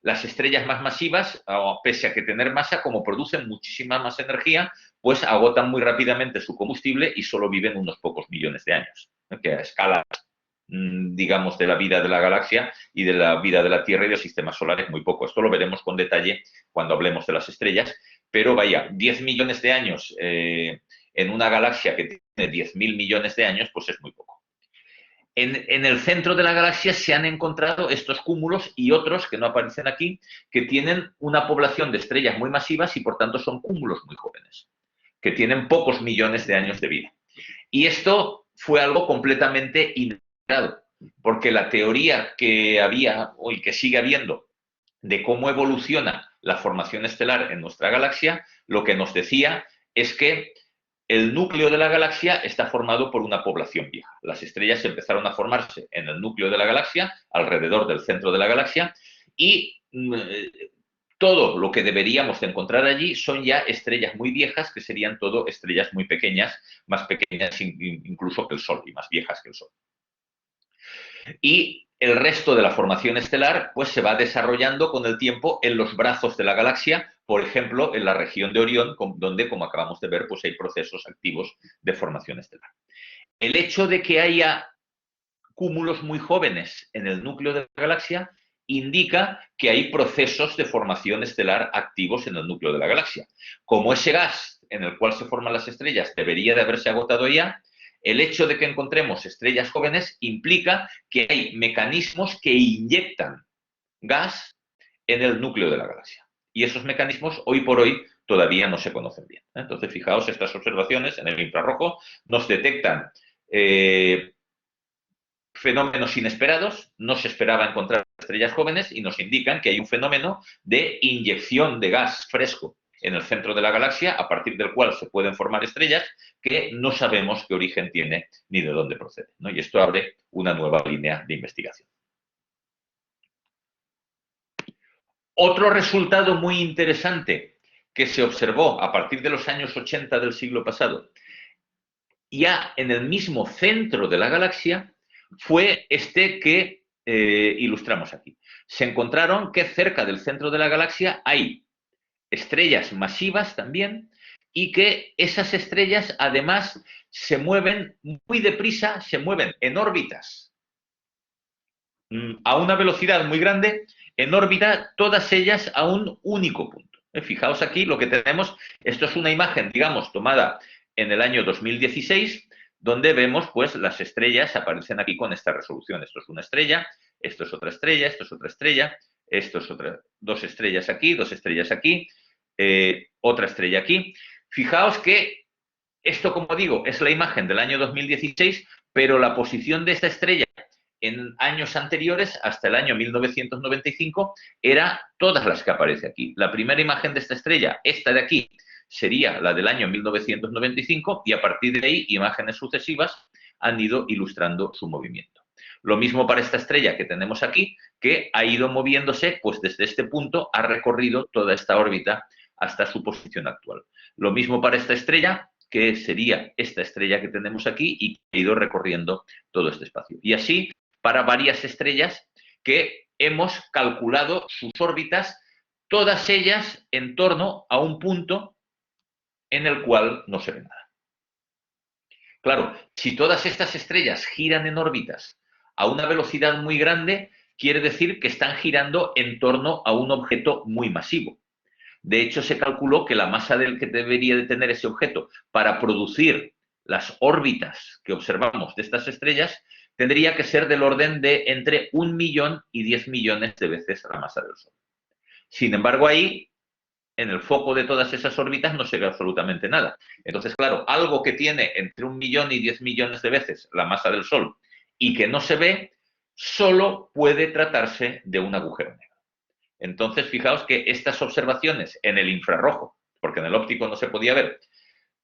Las estrellas más masivas, pese a que tener masa, como producen muchísima más energía, pues agotan muy rápidamente su combustible y solo viven unos pocos millones de años, ¿no? Que a escala, digamos, de la vida de la galaxia y de la vida de la Tierra y del sistema solar es muy poco. Esto lo veremos con detalle cuando hablemos de las estrellas, pero vaya, 10 millones de años en una galaxia que tiene 10.000 millones de años, pues es muy poco. En el centro de la galaxia se han encontrado estos cúmulos y otros que no aparecen aquí, que tienen una población de estrellas muy masivas y por tanto son cúmulos muy jóvenes, que tienen pocos millones de años de vida. Y esto fue algo completamente inesperado, porque la teoría que había y que sigue habiendo de cómo evoluciona la formación estelar en nuestra galaxia, lo que nos decía es que el núcleo de la galaxia está formado por una población vieja. Las estrellas empezaron a formarse en el núcleo de la galaxia, alrededor del centro de la galaxia, y todo lo que deberíamos de encontrar allí son ya estrellas muy viejas, que serían todo estrellas muy pequeñas, más pequeñas incluso que el Sol y más viejas que el Sol. Y el resto de la formación estelar pues se va desarrollando con el tiempo en los brazos de la galaxia, por ejemplo, en la región de Orión, donde, como acabamos de ver, pues hay procesos activos de formación estelar. El hecho de que haya cúmulos muy jóvenes en el núcleo de la galaxia indica que hay procesos de formación estelar activos en el núcleo de la galaxia. Como ese gas en el cual se forman las estrellas debería de haberse agotado ya, el hecho de que encontremos estrellas jóvenes implica que hay mecanismos que inyectan gas en el núcleo de la galaxia. Y esos mecanismos, hoy por hoy, todavía no se conocen bien. Entonces, fijaos, estas observaciones en el infrarrojo nos detectan fenómenos inesperados, no se esperaba encontrar estrellas jóvenes y nos indican que hay un fenómeno de inyección de gas fresco en el centro de la galaxia, a partir del cual se pueden formar estrellas que no sabemos qué origen tiene ni de dónde procede, ¿no? Y esto abre una nueva línea de investigación. Otro resultado muy interesante que se observó a partir de los años 80 del siglo pasado, ya en el mismo centro de la galaxia, fue este que ilustramos aquí. Se encontraron que cerca del centro de la galaxia hay estrellas masivas también y que esas estrellas además se mueven muy deprisa, se mueven en órbitas a una velocidad muy grande, en órbita todas ellas a un único punto. Fijaos aquí lo que tenemos, esto es una imagen, digamos, tomada en el año 2016, donde vemos pues las estrellas aparecen aquí con esta resolución. Esto es una estrella, esto es otra estrella, esto es otra estrella, esto es otra, dos estrellas aquí, otra estrella aquí. Fijaos que esto, como digo, es la imagen del año 2016, pero la posición de esta estrella en años anteriores, hasta el año 1995, era todas las que aparece aquí. La primera imagen de esta estrella, esta de aquí, sería la del año 1995 y a partir de ahí imágenes sucesivas han ido ilustrando su movimiento. Lo mismo para esta estrella que tenemos aquí, que ha ido moviéndose, pues desde este punto ha recorrido toda esta órbita hasta su posición actual. Lo mismo para esta estrella, que sería esta estrella que tenemos aquí y que ha ido recorriendo todo este espacio. Y así para varias estrellas que hemos calculado sus órbitas, todas ellas en torno a un punto en el cual no se ve nada. Claro, si todas estas estrellas giran en órbitas a una velocidad muy grande, quiere decir que están girando en torno a un objeto muy masivo. De hecho, se calculó que la masa que debería de tener ese objeto para producir las órbitas que observamos de estas estrellas tendría que ser del orden de entre 1 millón y 10 millones de veces la masa del Sol. Sin embargo, ahí, en el foco de todas esas órbitas, no se ve absolutamente nada. Entonces, claro, algo que tiene entre 1 millón y 10 millones de veces la masa del Sol y que no se ve, solo puede tratarse de un agujero negro. Entonces, fijaos que estas observaciones en el infrarrojo, porque en el óptico no se podía ver,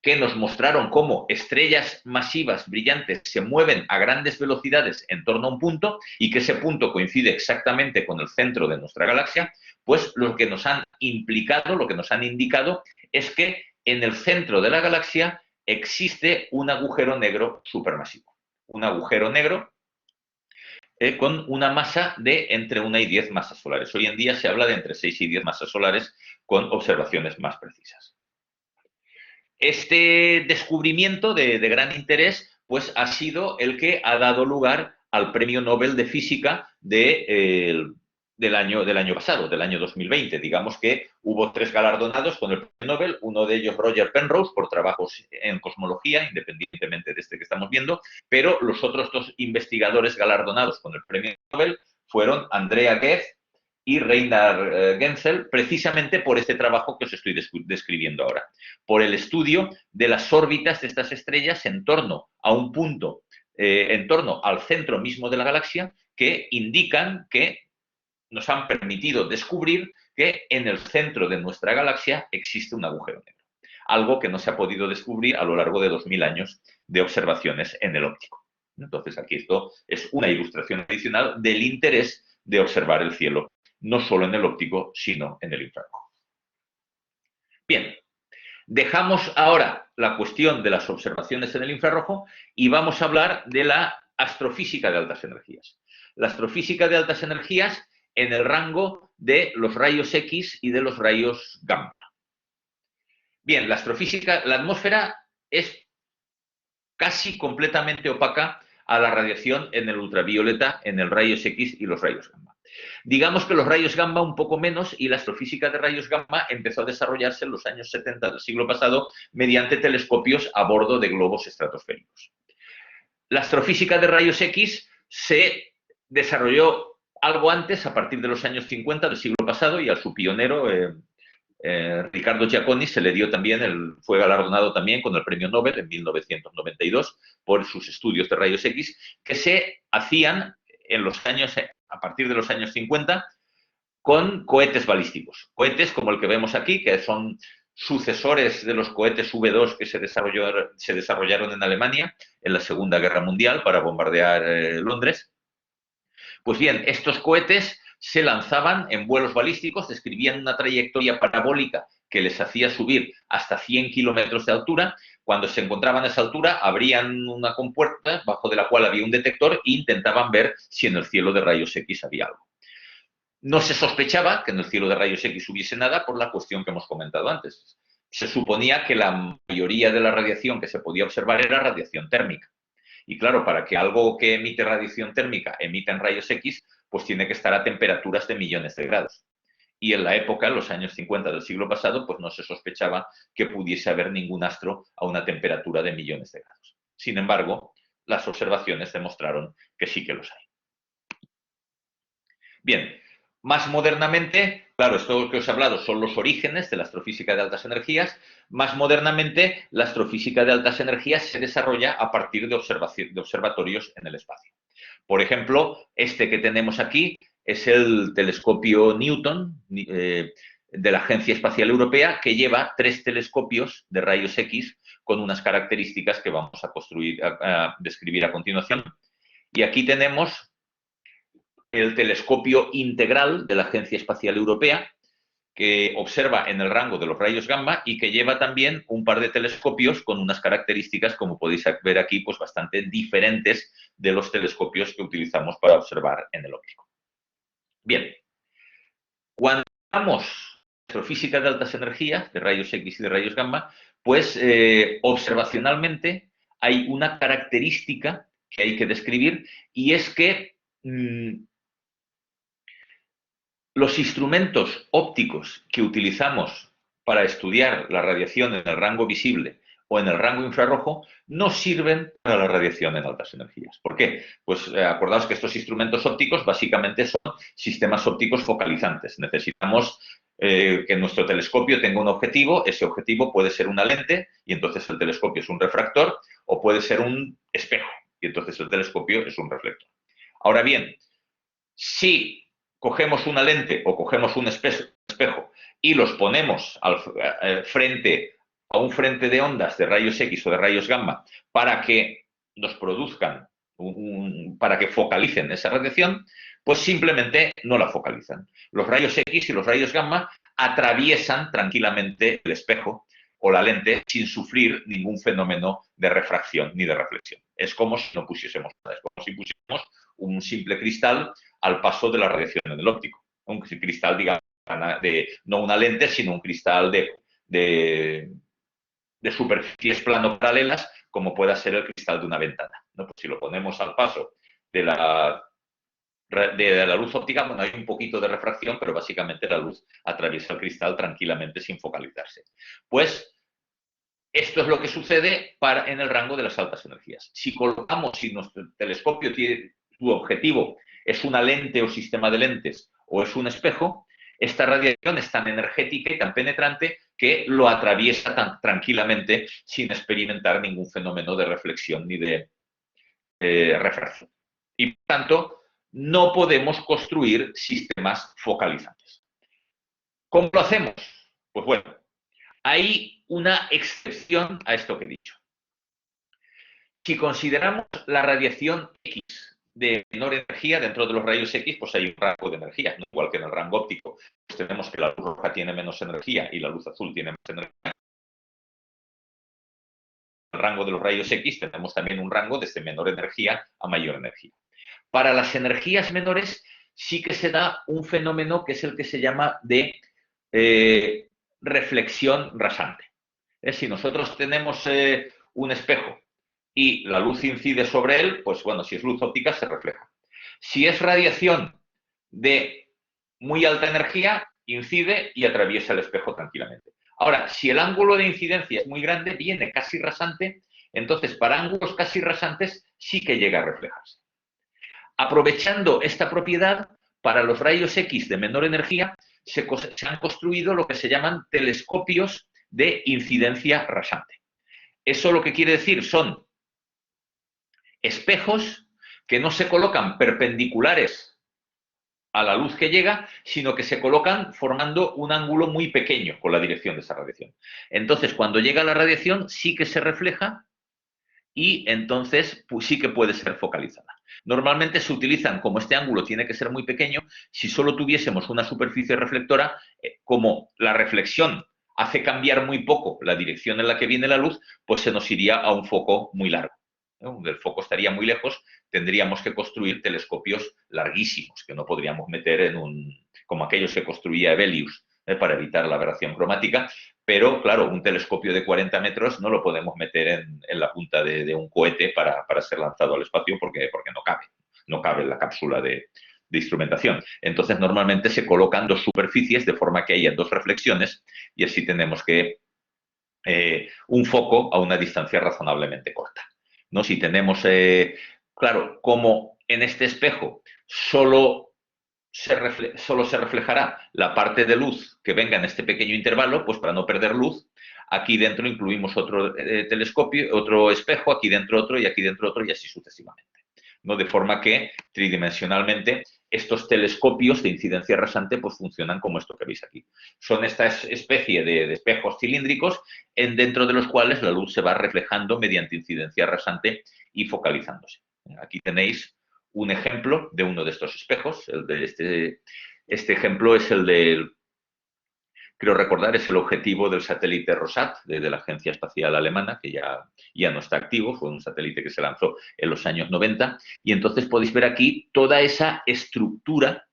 que nos mostraron cómo estrellas masivas brillantes se mueven a grandes velocidades en torno a un punto y que ese punto coincide exactamente con el centro de nuestra galaxia, pues lo que nos han implicado, lo que nos han indicado es que en el centro de la galaxia existe un agujero negro supermasivo. Un agujero negro con una masa de entre 1 y 10 masas solares. Hoy en día se habla de entre 6 y 10 masas solares con observaciones más precisas. Este descubrimiento de gran interés pues, ha sido el que ha dado lugar al Premio Nobel de Física del año pasado, del año 2020. Digamos que hubo 3 galardonados con el Premio Nobel, uno de ellos Roger Penrose por trabajos en cosmología, independientemente de este que estamos viendo, pero los otros 2 investigadores galardonados con el Premio Nobel fueron Andrea Ghez y Reinar Genzel, precisamente por este trabajo que os estoy describiendo ahora, por el estudio de las órbitas de estas estrellas en torno a un punto, en torno al centro mismo de la galaxia, que indican que nos han permitido descubrir que en el centro de nuestra galaxia existe un agujero negro, algo que no se ha podido descubrir a lo largo de 2000 años de observaciones en el óptico. Entonces, aquí esto es una ilustración adicional del interés de observar el cielo, no solo en el óptico, sino en el infrarrojo. Bien, dejamos ahora la cuestión de las observaciones en el infrarrojo y vamos a hablar de la astrofísica de altas energías. La astrofísica de altas energías en el rango de los rayos X y de los rayos gamma. Bien, la astrofísica, la atmósfera es casi completamente opaca a la radiación en el ultravioleta, en el rayos X y los rayos gamma. Digamos que los rayos gamma un poco menos y la astrofísica de rayos gamma empezó a desarrollarse en los años 70 del siglo pasado mediante telescopios a bordo de globos estratosféricos. La astrofísica de rayos X se desarrolló algo antes, a partir de los años 50 del siglo pasado, y a su pionero, Riccardo Giacconi, se le dio también, fue galardonado también con el Premio Nobel en 1992 por sus estudios de rayos X, que se hacían en los años, a partir de los años 50, con cohetes balísticos. Cohetes como el que vemos aquí, que son sucesores de los cohetes V2 que se desarrollaron en Alemania en la Segunda Guerra Mundial para bombardear Londres. Pues bien, estos cohetes se lanzaban en vuelos balísticos, describían una trayectoria parabólica que les hacía subir hasta 100 kilómetros de altura. Cuando se encontraban a esa altura, abrían una compuerta bajo de la cual había un detector e intentaban ver si en el cielo de rayos X había algo. No se sospechaba que en el cielo de rayos X hubiese nada por la cuestión que hemos comentado antes. Se suponía que la mayoría de la radiación que se podía observar era radiación térmica. Y claro, para que algo que emite radiación térmica emita en rayos X, pues tiene que estar a temperaturas de millones de grados. Y en la época, en los años 50 del siglo pasado, pues no se sospechaba que pudiese haber ningún astro a una temperatura de millones de grados. Sin embargo, las observaciones demostraron que sí que los hay. Bien, más modernamente, claro, esto que os he hablado son los orígenes de la astrofísica de altas energías. Más modernamente, la astrofísica de altas energías se desarrolla a partir de observatorios en el espacio. Por ejemplo, este que tenemos aquí es el telescopio Newton de la Agencia Espacial Europea, que lleva 3 telescopios de rayos X con unas características que vamos a describir a continuación. Y aquí tenemos el telescopio integral de la Agencia Espacial Europea, que observa en el rango de los rayos gamma y que lleva también un par de telescopios con unas características, como podéis ver aquí, pues bastante diferentes de los telescopios que utilizamos para observar en el óptico. Bien, cuando hablamos de astrofísica de altas energías, de rayos X y de rayos gamma, pues observacionalmente hay una característica que hay que describir y es que Los instrumentos ópticos que utilizamos para estudiar la radiación en el rango visible o en el rango infrarrojo no sirven para la radiación en altas energías. ¿Por qué? Pues acordaos que estos instrumentos ópticos básicamente son sistemas ópticos focalizantes. Necesitamos que nuestro telescopio tenga un objetivo, ese objetivo puede ser una lente y entonces el telescopio es un refractor, o puede ser un espejo y entonces el telescopio es un reflector. Ahora bien, si cogemos una lente o cogemos un espejo y los ponemos frente a un frente de ondas de rayos X o de rayos gamma para que nos produzcan, para que focalicen esa radiación, pues simplemente no la focalizan. Los rayos X y los rayos gamma atraviesan tranquilamente el espejo o la lente sin sufrir ningún fenómeno de refracción ni de reflexión. Es como si no pusiésemos nada, es como si pusiésemos un simple cristal al paso de la radiación en el óptico. Un cristal, digamos, no una lente, sino un cristal de superficies plano-paralelas, como pueda ser el cristal de una ventana, ¿no? Pues si lo ponemos al paso de la luz óptica, bueno, hay un poquito de refracción, pero básicamente la luz atraviesa el cristal tranquilamente sin focalizarse. Pues esto es lo que sucede en el rango de las altas energías. Si nuestro telescopio tiene su objetivo es una lente o sistema de lentes o es un espejo, esta radiación es tan energética y tan penetrante que lo atraviesa tan tranquilamente sin experimentar ningún fenómeno de reflexión ni de refracción. Y por tanto, no podemos construir sistemas focalizantes. ¿Cómo lo hacemos? Pues bueno, hay una excepción a esto que he dicho. Si consideramos la radiación X de menor energía dentro de los rayos X, pues hay un rango de energía, ¿no? Igual que en el rango óptico. Pues tenemos que la luz roja tiene menos energía y la luz azul tiene más energía. En el rango de los rayos X tenemos también un rango desde menor energía a mayor energía. Para las energías menores sí que se da un fenómeno que es el que se llama de reflexión rasante. Si nosotros tenemos un espejo y la luz incide sobre él, pues bueno, si es luz óptica se refleja. Si es radiación de muy alta energía, incide y atraviesa el espejo tranquilamente. Ahora, si el ángulo de incidencia es muy grande, viene casi rasante, entonces para ángulos casi rasantes sí que llega a reflejarse. Aprovechando esta propiedad, para los rayos X de menor energía se han construido lo que se llaman telescopios de incidencia rasante. Eso lo que quiere decir son espejos que no se colocan perpendiculares a la luz que llega, sino que se colocan formando un ángulo muy pequeño con la dirección de esa radiación. Entonces, cuando llega la radiación, sí que se refleja y entonces pues, sí que puede ser focalizada. Normalmente se utilizan, como este ángulo tiene que ser muy pequeño, si solo tuviésemos una superficie reflectora, como la reflexión hace cambiar muy poco la dirección en la que viene la luz, pues se nos iría a un foco muy largo. El foco estaría muy lejos, tendríamos que construir telescopios larguísimos, que no podríamos meter como aquellos que construía Hevelius, para evitar la aberración cromática, pero claro, un telescopio de 40 metros no lo podemos meter en la punta de un cohete para ser lanzado al espacio porque no cabe en la cápsula de instrumentación. Entonces, normalmente se colocan dos superficies de forma que haya dos reflexiones y así tenemos que un foco a una distancia razonablemente corta, ¿no? Si tenemos, claro, como en este espejo solo se reflejará la parte de luz que venga en este pequeño intervalo, pues para no perder luz, aquí dentro incluimos otro telescopio, otro espejo, aquí dentro otro y aquí dentro otro y así sucesivamente, ¿no? De forma que tridimensionalmente estos telescopios de incidencia rasante pues funcionan como esto que veis aquí. Son esta especie de espejos cilíndricos dentro de los cuales la luz se va reflejando mediante incidencia rasante y focalizándose. Aquí tenéis un ejemplo de uno de estos espejos. El de este ejemplo es el del, creo recordar, es el objetivo del satélite Rosat de la Agencia Espacial Alemana, que ya no está activo, fue un satélite que se lanzó en los años 90, y entonces podéis ver aquí toda esa estructura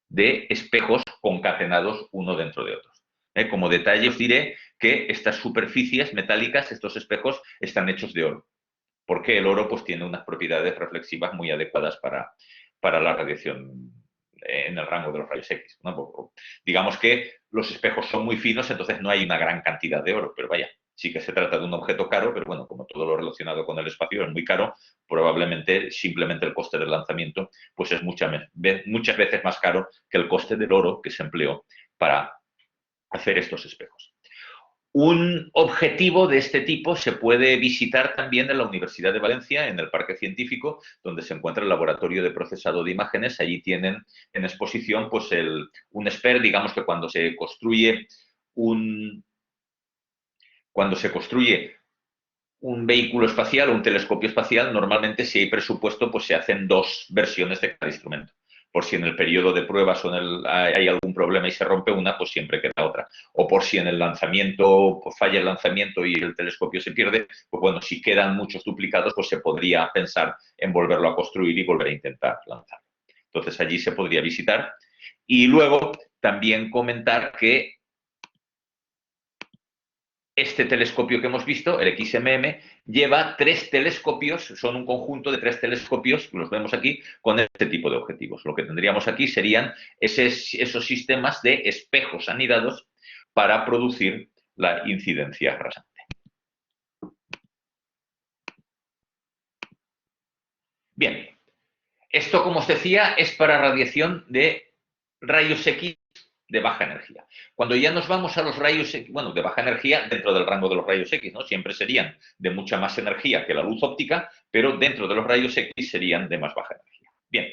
de espejos concatenados uno dentro de otros. Como detalle os diré que estas superficies metálicas, estos espejos, están hechos de oro, porque el oro pues, tiene unas propiedades reflexivas muy adecuadas para la radiación en el rango de los rayos X, ¿no? Digamos que los espejos son muy finos, entonces no hay una gran cantidad de oro, pero vaya, sí que se trata de un objeto caro, pero bueno, como todo lo relacionado con el espacio es muy caro, probablemente simplemente el coste del lanzamiento pues es muchas veces más caro que el coste del oro que se empleó para hacer estos espejos. Un objetivo de este tipo se puede visitar también en la Universidad de Valencia, en el Parque Científico, donde se encuentra el laboratorio de procesado de imágenes. Allí tienen en exposición pues un SPER, digamos que cuando se construye un vehículo espacial o un telescopio espacial, normalmente si hay presupuesto, pues se hacen dos versiones de cada instrumento. Por si en el periodo de pruebas hay algún problema y se rompe una, pues siempre queda otra. O por si en el lanzamiento pues falla el lanzamiento y el telescopio se pierde, pues bueno, si quedan muchos duplicados, pues se podría pensar en volverlo a construir y volver a intentar lanzar. Entonces allí se podría visitar. Y luego también comentar que este telescopio que hemos visto, el XMM, lleva 3 telescopios, son un conjunto de 3 telescopios, los vemos aquí, con este tipo de objetivos. Lo que tendríamos aquí serían esos sistemas de espejos anidados para producir la incidencia rasante. Bien, esto, como os decía, es para radiación de rayos X de baja energía. Cuando ya nos vamos a los rayos X, bueno, de baja energía dentro del rango de los rayos X, ¿no? Siempre serían de mucha más energía que la luz óptica, pero dentro de los rayos X serían de más baja energía. Bien,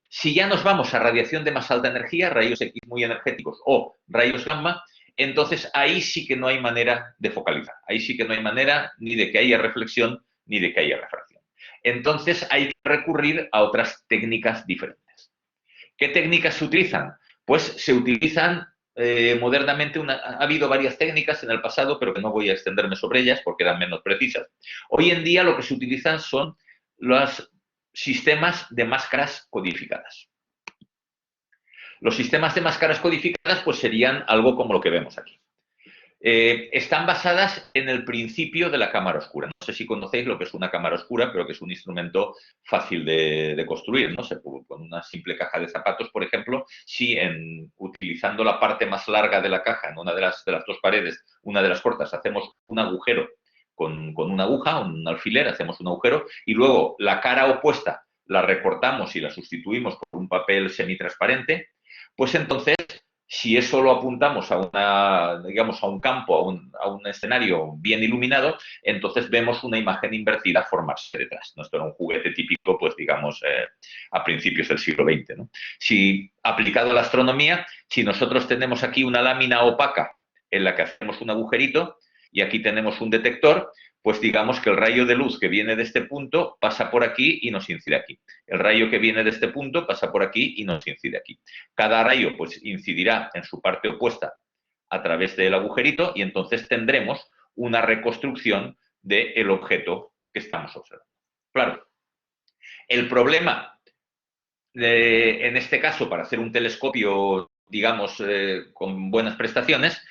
si ya nos vamos a radiación de más alta energía, rayos X muy energéticos o rayos gamma, entonces ahí sí que no hay manera de focalizar. Ahí sí que no hay manera ni de que haya reflexión ni de que haya refracción. Entonces hay que recurrir a otras técnicas diferentes. ¿Qué técnicas se utilizan? Pues se utilizan modernamente, ha habido varias técnicas en el pasado, pero que no voy a extenderme sobre ellas porque eran menos precisas. Hoy en día lo que se utilizan son los sistemas de máscaras codificadas. Los sistemas de máscaras codificadas pues serían algo como lo que vemos aquí. Están basadas en el principio de la cámara oscura. No sé si conocéis lo que es una cámara oscura, pero que es un instrumento fácil de construir, ¿no? Con una simple caja de zapatos, por ejemplo, si utilizando la parte más larga de la caja, en una de las dos paredes, una de las cortas, hacemos un agujero con una aguja, un alfiler, hacemos un agujero, y luego la cara opuesta la recortamos y la sustituimos por un papel semitransparente, pues entonces si eso lo apuntamos digamos, a un campo, a un escenario bien iluminado, entonces vemos una imagen invertida formarse detrás. ¿No? Esto era un juguete típico, pues digamos, a principios del siglo XX. ¿No? Si aplicado a la astronomía, si nosotros tenemos aquí una lámina opaca en la que hacemos un agujerito y aquí tenemos un detector, pues digamos que el rayo de luz que viene de este punto pasa por aquí y nos incide aquí. El rayo que viene de este punto pasa por aquí y nos incide aquí. Cada rayo pues incidirá en su parte opuesta a través del agujerito y entonces tendremos una reconstrucción del objeto que estamos observando. Claro, el problema en este caso para hacer un telescopio, digamos, con buenas prestaciones,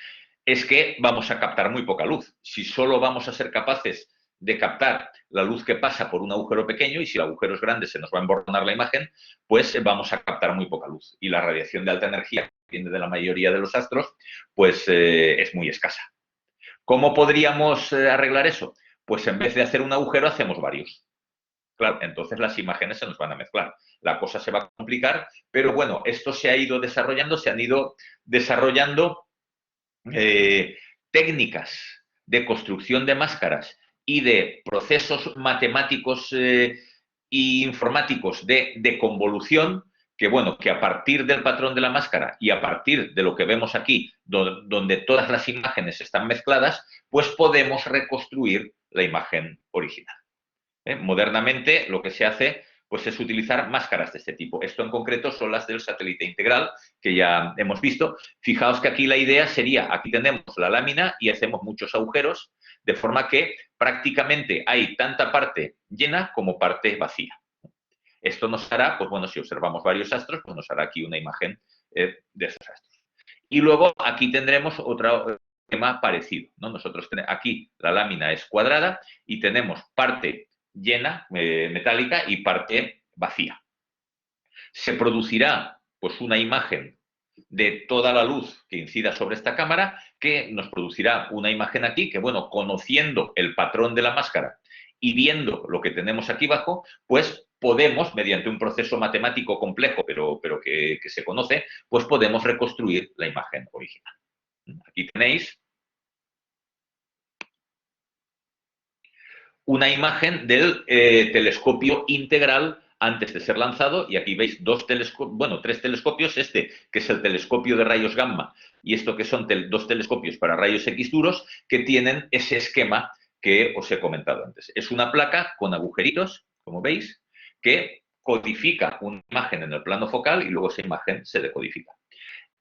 es que vamos a captar muy poca luz. Si solo vamos a ser capaces de captar la luz que pasa por un agujero pequeño y si el agujero es grande se nos va a emborronar la imagen, pues vamos a captar muy poca luz. Y la radiación de alta energía que viene de la mayoría de los astros, pues es muy escasa. ¿Cómo podríamos arreglar eso? Pues en vez de hacer un agujero hacemos varios. Claro, entonces las imágenes se nos van a mezclar. La cosa se va a complicar, pero bueno, esto se ha ido desarrollando, se han ido desarrollando técnicas de construcción de máscaras y de procesos matemáticos e informáticos de convolución que, bueno, que a partir del patrón de la máscara y a partir de lo que vemos aquí, donde todas las imágenes están mezcladas, pues podemos reconstruir la imagen original. Modernamente lo que se hace pues es utilizar máscaras de este tipo. Esto en concreto son las del satélite integral, que ya hemos visto. Fijaos que aquí la idea sería, aquí tenemos la lámina y hacemos muchos agujeros, de forma que prácticamente hay tanta parte llena como parte vacía. Esto nos hará, pues bueno, si observamos varios astros, pues nos hará aquí una imagen de esos astros. Y luego aquí tendremos otro tema parecido, ¿no? Nosotros aquí la lámina es cuadrada y tenemos parte llena, metálica, y parte vacía. Se producirá pues una imagen de toda la luz que incida sobre esta cámara, que nos producirá una imagen aquí que, bueno, conociendo el patrón de la máscara y viendo lo que tenemos aquí abajo, pues podemos, mediante un proceso matemático complejo, pero que se conoce, pues podemos reconstruir la imagen original. Aquí tenéis una imagen del telescopio integral antes de ser lanzado, y aquí veis tres telescopios, este que es el telescopio de rayos gamma y esto que son dos telescopios para rayos X duros, que tienen ese esquema que os he comentado antes. Es una placa con agujeritos, como veis, que codifica una imagen en el plano focal y luego esa imagen se decodifica.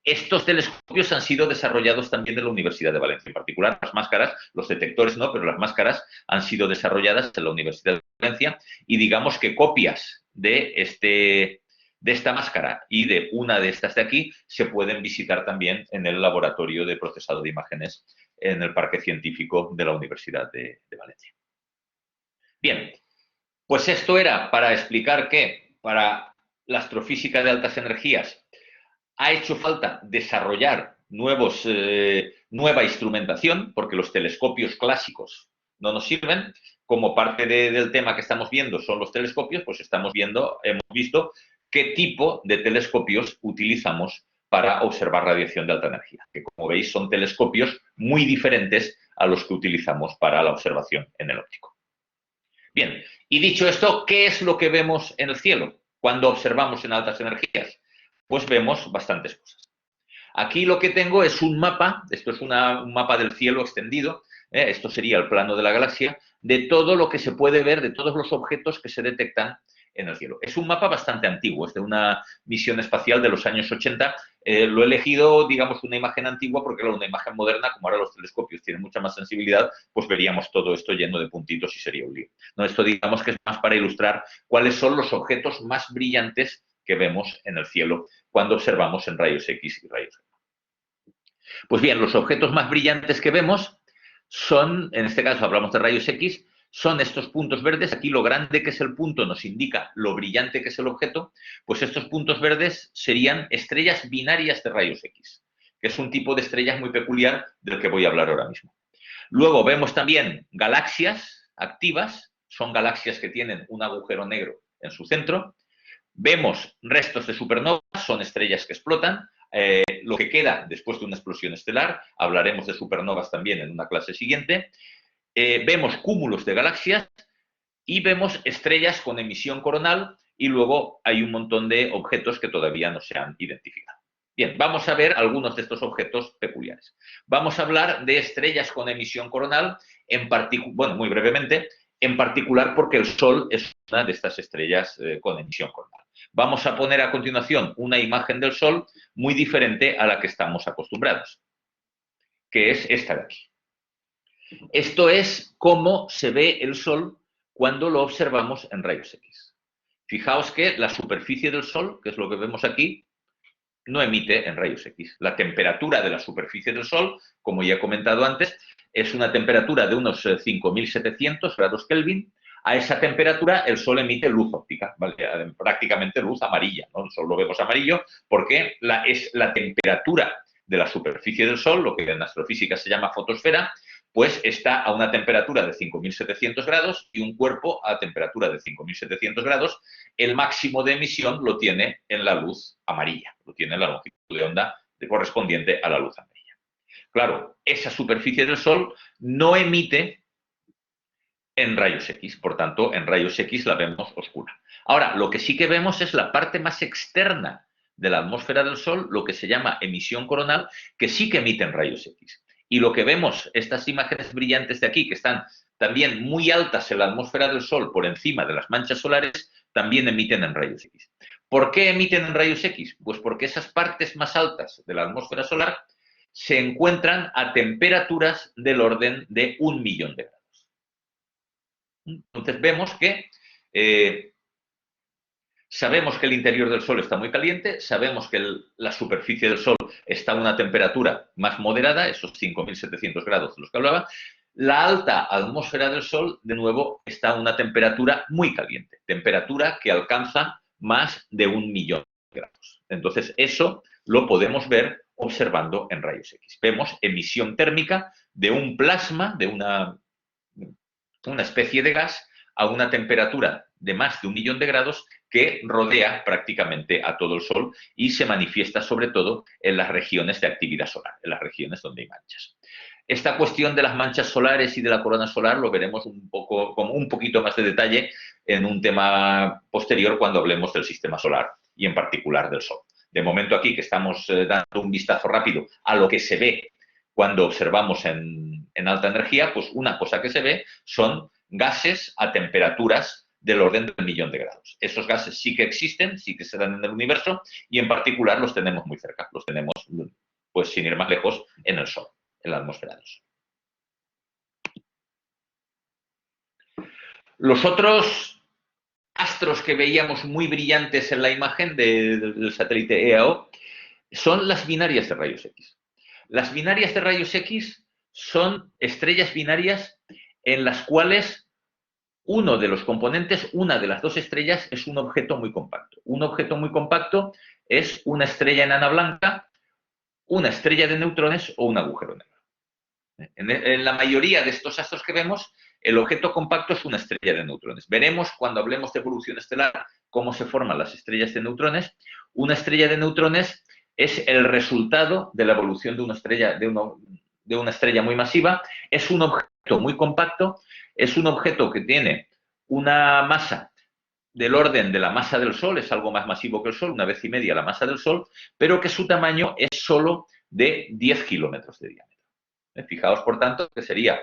Estos telescopios han sido desarrollados también en la Universidad de Valencia. En particular, las máscaras, los detectores no, pero las máscaras han sido desarrolladas en la Universidad de Valencia, y digamos que copias de esta máscara y de una de estas de aquí se pueden visitar también en el laboratorio de procesado de imágenes en el Parque Científico de la Universidad de Valencia. Bien, pues esto era para explicar que para la astrofísica de altas energías ha hecho falta desarrollar nueva instrumentación, porque los telescopios clásicos no nos sirven. Como parte del tema que estamos viendo son los telescopios, pues hemos visto qué tipo de telescopios utilizamos para observar radiación de alta energía, que como veis son telescopios muy diferentes a los que utilizamos para la observación en el óptico. Bien, y dicho esto, ¿qué es lo que vemos en el cielo cuando observamos en altas energías? Pues vemos bastantes cosas. Aquí lo que tengo es un mapa, esto es un mapa del cielo extendido, esto sería el plano de la galaxia, de todo lo que se puede ver, de todos los objetos que se detectan en el cielo. Es un mapa bastante antiguo, es de una misión espacial de los años 80. Lo he elegido, digamos, una imagen antigua porque era una imagen moderna, como ahora los telescopios tienen mucha más sensibilidad, pues veríamos todo esto lleno de puntitos y sería un lío. ¿No? Esto digamos que es más para ilustrar cuáles son los objetos más brillantes que vemos en el cielo cuando observamos en rayos X y rayos gamma. Pues bien, los objetos más brillantes que vemos son, en este caso hablamos de rayos X, son estos puntos verdes. Aquí lo grande que es el punto nos indica lo brillante que es el objeto. Pues estos puntos verdes serían estrellas binarias de rayos X, que es un tipo de estrellas muy peculiar del que voy a hablar ahora mismo. Luego vemos también galaxias activas, son galaxias que tienen un agujero negro en su centro. Vemos restos de supernovas, son estrellas que explotan. Lo que queda después de una explosión estelar, hablaremos de supernovas también en una clase siguiente. Vemos cúmulos de galaxias y vemos estrellas con emisión coronal, y luego hay un montón de objetos que todavía no se han identificado. Bien, vamos a ver algunos de estos objetos peculiares. Vamos a hablar de estrellas con emisión coronal, bueno, muy brevemente, en particular porque el Sol es una de estas estrellas con emisión coronal. Vamos a poner a continuación una imagen del Sol muy diferente a la que estamos acostumbrados, que es esta de aquí. Esto es cómo se ve el Sol cuando lo observamos en rayos X. Fijaos que la superficie del Sol, que es lo que vemos aquí, no emite en rayos X. La temperatura de la superficie del Sol, como ya he comentado antes, es una temperatura de unos 5.700 grados Kelvin. A esa temperatura el Sol emite luz óptica, ¿vale? Prácticamente luz amarilla, ¿no? El Sol lo vemos amarillo porque es la temperatura de la superficie del Sol, lo que en astrofísica se llama fotosfera, pues está a una temperatura de 5.700 grados y un cuerpo a temperatura de 5.700 grados, el máximo de emisión lo tiene en la luz amarilla, lo tiene en la longitud de onda correspondiente a la luz amarilla. Claro, esa superficie del Sol no emite en rayos X, por tanto, en rayos X la vemos oscura. Ahora, lo que sí que vemos es la parte más externa de la atmósfera del Sol, lo que se llama emisión coronal, que sí que emite en rayos X. Y lo que vemos, estas imágenes brillantes de aquí, que están también muy altas en la atmósfera del Sol, por encima de las manchas solares, también emiten en rayos X. ¿Por qué emiten en rayos X? Pues porque esas partes más altas de la atmósfera solar se encuentran a temperaturas del orden de 1.000.000 de grados. Entonces vemos que sabemos que el interior del Sol está muy caliente, sabemos que la superficie del Sol está a una temperatura más moderada, esos 5.700 grados de los que hablaba. La alta atmósfera del Sol, de nuevo, está a una temperatura muy caliente, temperatura que alcanza más de 1.000.000 grados. Entonces, eso lo podemos ver observando en rayos X. Vemos emisión térmica de un plasma, de una especie de gas, a una temperatura de más de 1.000.000 de grados que rodea prácticamente a todo el Sol y se manifiesta sobre todo en las regiones de actividad solar, en las regiones donde hay manchas. Esta cuestión de las manchas solares y de la corona solar lo veremos con un poquito más de detalle en un tema posterior cuando hablemos del sistema solar y en particular del Sol. De momento aquí que estamos dando un vistazo rápido a lo que se ve cuando observamos en alta energía, pues una cosa que se ve son gases a temperaturas del orden del 1.000.000 de grados. Esos gases sí que existen, sí que se dan en el universo y en particular los tenemos muy cerca, los tenemos, pues sin ir más lejos, en el Sol, en la atmósfera del Sol. Los otros astros que veíamos muy brillantes en la imagen del satélite EAO son las binarias de rayos X. Las binarias de rayos X son estrellas binarias en las cuales uno de los componentes, una de las dos estrellas, es un objeto muy compacto. Un objeto muy compacto es una estrella enana blanca, una estrella de neutrones o un agujero negro. En la mayoría de estos astros que vemos, el objeto compacto es una estrella de neutrones. Veremos cuando hablemos de evolución estelar cómo se forman las estrellas de neutrones. Una estrella de neutrones es el resultado de la evolución de una estrella muy masiva. Es un objeto muy compacto, es un objeto que tiene una masa del orden de la masa del Sol, es algo más masivo que el Sol, 1,5 veces la masa del Sol, pero que su tamaño es solo de 10 kilómetros de diámetro. Fijaos, por tanto, que sería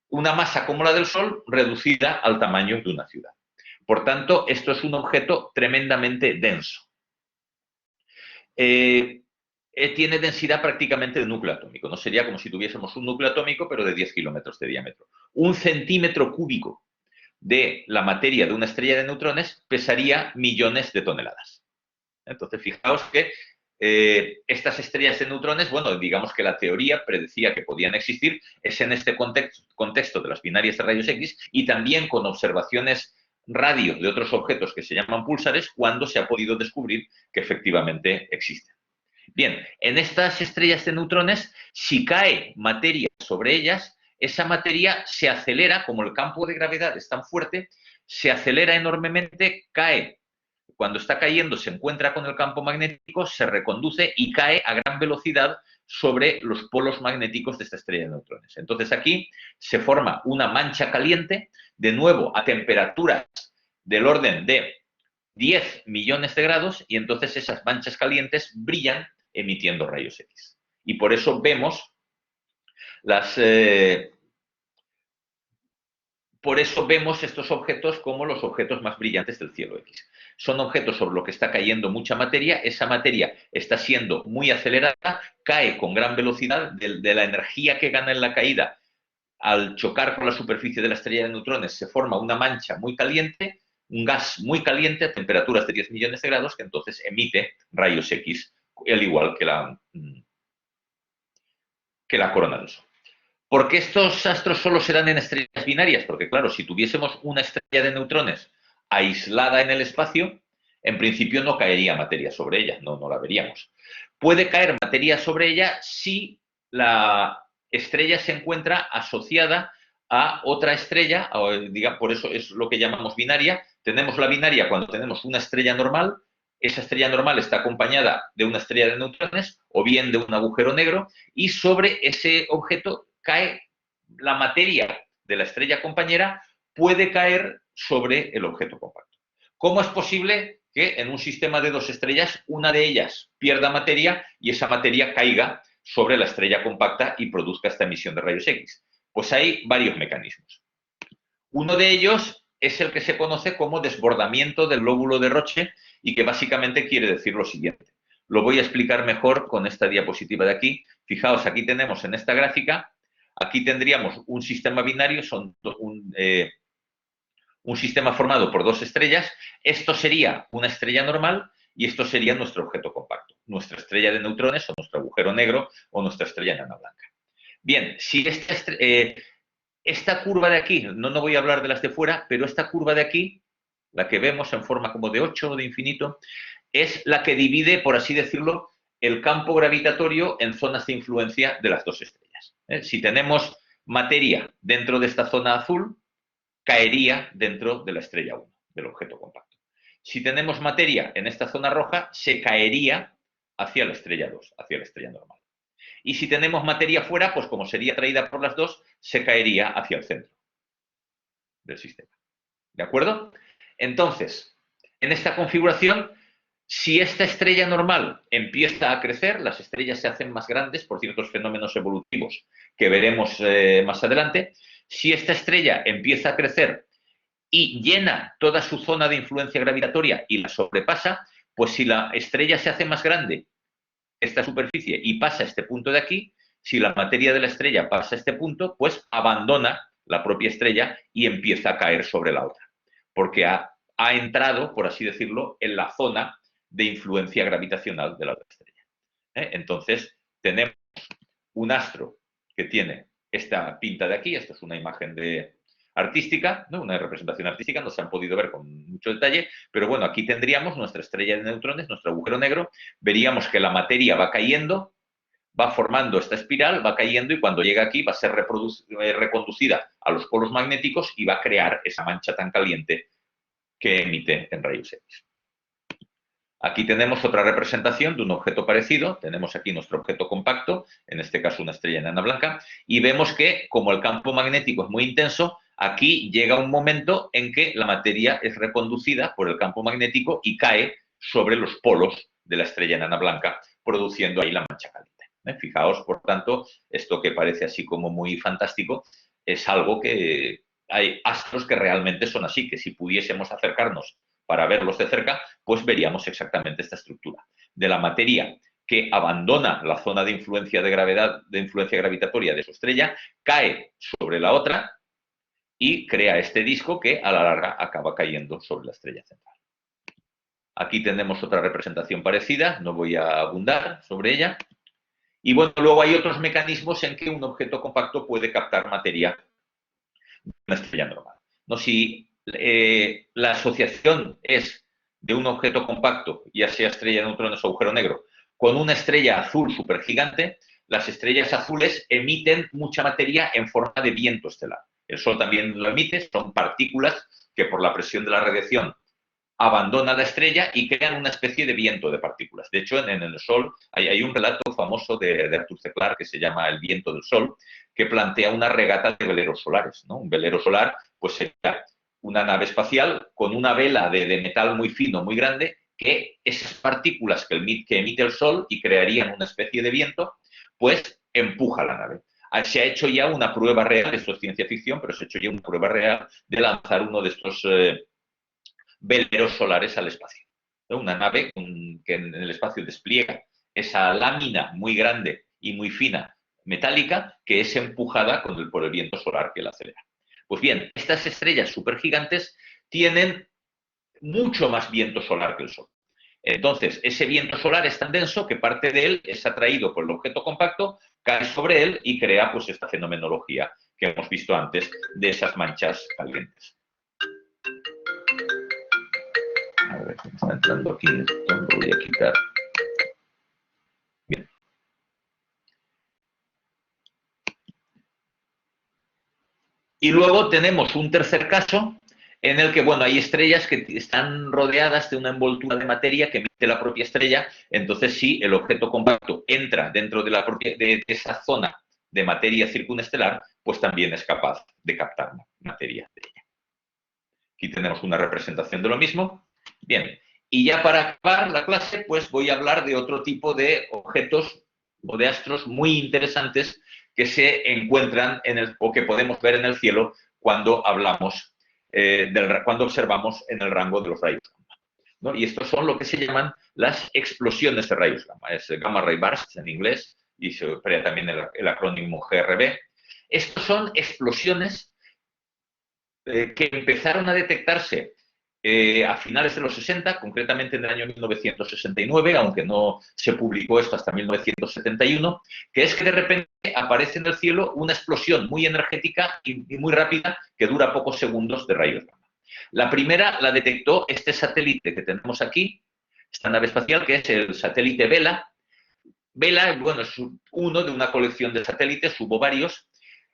una masa como la del Sol reducida al tamaño de una ciudad. Por tanto, esto es un objeto tremendamente denso. Tiene densidad prácticamente de núcleo atómico. No sería como si tuviésemos un núcleo atómico, pero de 10 kilómetros de diámetro. Un centímetro cúbico de la materia de una estrella de neutrones pesaría millones de toneladas. Entonces, fijaos que estas estrellas de neutrones, bueno, digamos que la teoría predecía que podían existir, es en este contexto de las binarias de rayos X y también con observaciones radio de otros objetos que se llaman púlsares, cuando se ha podido descubrir que efectivamente existen. Bien, en estas estrellas de neutrones, si cae materia sobre ellas, esa materia se acelera, como el campo de gravedad es tan fuerte, se acelera enormemente, cae. Cuando está cayendo se encuentra con el campo magnético, se reconduce y cae a gran velocidad sobre los polos magnéticos de esta estrella de neutrones. Entonces aquí se forma una mancha caliente, de nuevo a temperaturas del orden de 10 millones de grados, y entonces esas manchas calientes brillan emitiendo rayos X. Y por eso vemos estos objetos como los objetos más brillantes del cielo X. Son objetos sobre los que está cayendo mucha materia, esa materia está siendo muy acelerada, cae con gran velocidad, de la energía que gana en la caída, al chocar con la superficie de la estrella de neutrones se forma una mancha muy caliente, un gas muy caliente a temperaturas de 10 millones de grados, que entonces emite rayos X, al igual que la corona del Sol. ¿Por qué estos astros solo se dan en estrellas binarias? Porque, claro, si tuviésemos una estrella de neutrones aislada en el espacio, en principio no caería materia sobre ella, no la veríamos. Puede caer materia sobre ella si la estrella se encuentra asociada a otra estrella, por eso es lo que llamamos binaria. Tenemos la binaria cuando tenemos una estrella normal. Esa estrella normal está acompañada de una estrella de neutrones o bien de un agujero negro, y sobre ese objeto cae la materia de la estrella compañera, puede caer sobre el objeto compacto. ¿Cómo es posible que en un sistema de dos estrellas una de ellas pierda materia y esa materia caiga sobre la estrella compacta y produzca esta emisión de rayos X? Pues hay varios mecanismos. Uno de ellos es el que se conoce como desbordamiento del lóbulo de Roche, y que básicamente quiere decir lo siguiente. Lo voy a explicar mejor con esta diapositiva de aquí. Fijaos, aquí tenemos en esta gráfica, aquí tendríamos un sistema binario, un sistema formado por dos estrellas. Esto sería una estrella normal y esto sería nuestro objeto compacto, nuestra estrella de neutrones o nuestro agujero negro o nuestra estrella enana blanca. Bien, si esta curva de aquí, no voy a hablar de las de fuera, pero esta curva de aquí, la que vemos en forma como de 8 o de infinito, es la que divide, por así decirlo, el campo gravitatorio en zonas de influencia de las dos estrellas. Si tenemos materia dentro de esta zona azul, caería dentro de la estrella 1, del objeto compacto. Si tenemos materia en esta zona roja, se caería hacia la estrella 2, hacia la estrella normal. Y si tenemos materia fuera, pues como sería atraída por las dos, se caería hacia el centro del sistema. ¿De acuerdo? Entonces, en esta configuración, si esta estrella normal empieza a crecer, las estrellas se hacen más grandes por ciertos fenómenos evolutivos que veremos más adelante. Si esta estrella empieza a crecer y llena toda su zona de influencia gravitatoria y la sobrepasa, pues si la estrella se hace más grande, esta superficie, y pasa este punto de aquí, si la materia de la estrella pasa este punto, pues abandona la propia estrella y empieza a caer sobre la otra, porque ha entrado, por así decirlo, en la zona de influencia gravitacional de la otra estrella. Entonces, tenemos un astro que tiene esta pinta de aquí, esto es una imagen artística, ¿no? Una representación artística, no se han podido ver con mucho detalle, pero bueno, aquí tendríamos nuestra estrella de neutrones, nuestro agujero negro, veríamos que la materia va cayendo, va formando esta espiral, va cayendo y cuando llega aquí va a ser reconducida a los polos magnéticos y va a crear esa mancha tan caliente que emite en rayos X. Aquí tenemos otra representación de un objeto parecido, tenemos aquí nuestro objeto compacto, en este caso una estrella enana blanca, y vemos que como el campo magnético es muy intenso, aquí llega un momento en que la materia es reconducida por el campo magnético y cae sobre los polos de la estrella enana blanca, produciendo ahí la mancha caliente. Fijaos, por tanto, esto que parece así como muy fantástico, es algo que hay astros que realmente son así, que si pudiésemos acercarnos para verlos de cerca, pues veríamos exactamente esta estructura. De la materia que abandona la zona de influencia de gravedad, de influencia gravitatoria de su estrella, cae sobre la otra y crea este disco que a la larga acaba cayendo sobre la estrella central. Aquí tenemos otra representación parecida, no voy a abundar sobre ella. Y bueno, luego hay otros mecanismos en que un objeto compacto puede captar materia de una estrella normal. No, si la asociación es de un objeto compacto, ya sea estrella de neutrones o agujero negro, con una estrella azul supergigante, las estrellas azules emiten mucha materia en forma de viento estelar. El Sol también lo emite, son partículas que por la presión de la radiación abandonan la estrella y crean una especie de viento de partículas. De hecho, en el Sol hay un relato famoso de Arthur C. Clarke que se llama El viento del Sol, que plantea una regata de veleros solares, ¿no? Un velero solar pues sería una nave espacial con una vela de metal muy fino, muy grande, que esas partículas que emite el Sol y crearían una especie de viento, pues empuja la nave. Se ha hecho ya una prueba real, esto es ciencia ficción, pero se ha hecho ya una prueba real de lanzar uno de estos veleros solares al espacio. Una nave que en el espacio despliega esa lámina muy grande y muy fina metálica que es empujada por el viento solar que la acelera. Pues bien, estas estrellas supergigantes tienen mucho más viento solar que el Sol. Entonces, ese viento solar es tan denso que parte de él es atraído por el objeto compacto, cae sobre él y crea pues esta fenomenología que hemos visto antes de esas manchas calientes. A ver, me está entrando aquí esto, lo voy a quitar. Bien. Y luego tenemos un tercer caso en el que, bueno, hay estrellas que están rodeadas de una envoltura de materia que emite la propia estrella, entonces sí, el objeto compacto entra dentro de esa zona de materia circunestelar, pues también es capaz de captar materia de ella. Aquí tenemos una representación de lo mismo. Bien, y ya para acabar la clase, pues voy a hablar de otro tipo de objetos o de astros muy interesantes que se encuentran o que podemos ver en el cielo cuando hablamos, cuando observamos en el rango de los rayos gamma, ¿no? Y estos son lo que se llaman las explosiones de rayos gamma. Es gamma ray bursts en inglés y se emplea también el acrónimo GRB. Estos son explosiones que empezaron a detectarse a finales de los 60, concretamente en el año 1969, aunque no se publicó esto hasta 1971, que es que de repente aparece en el cielo una explosión muy energética y muy rápida que dura pocos segundos de rayos gamma. La primera la detectó este satélite que tenemos aquí, esta nave espacial, que es el satélite Vela. Vela, bueno, es uno de una colección de satélites, hubo varios,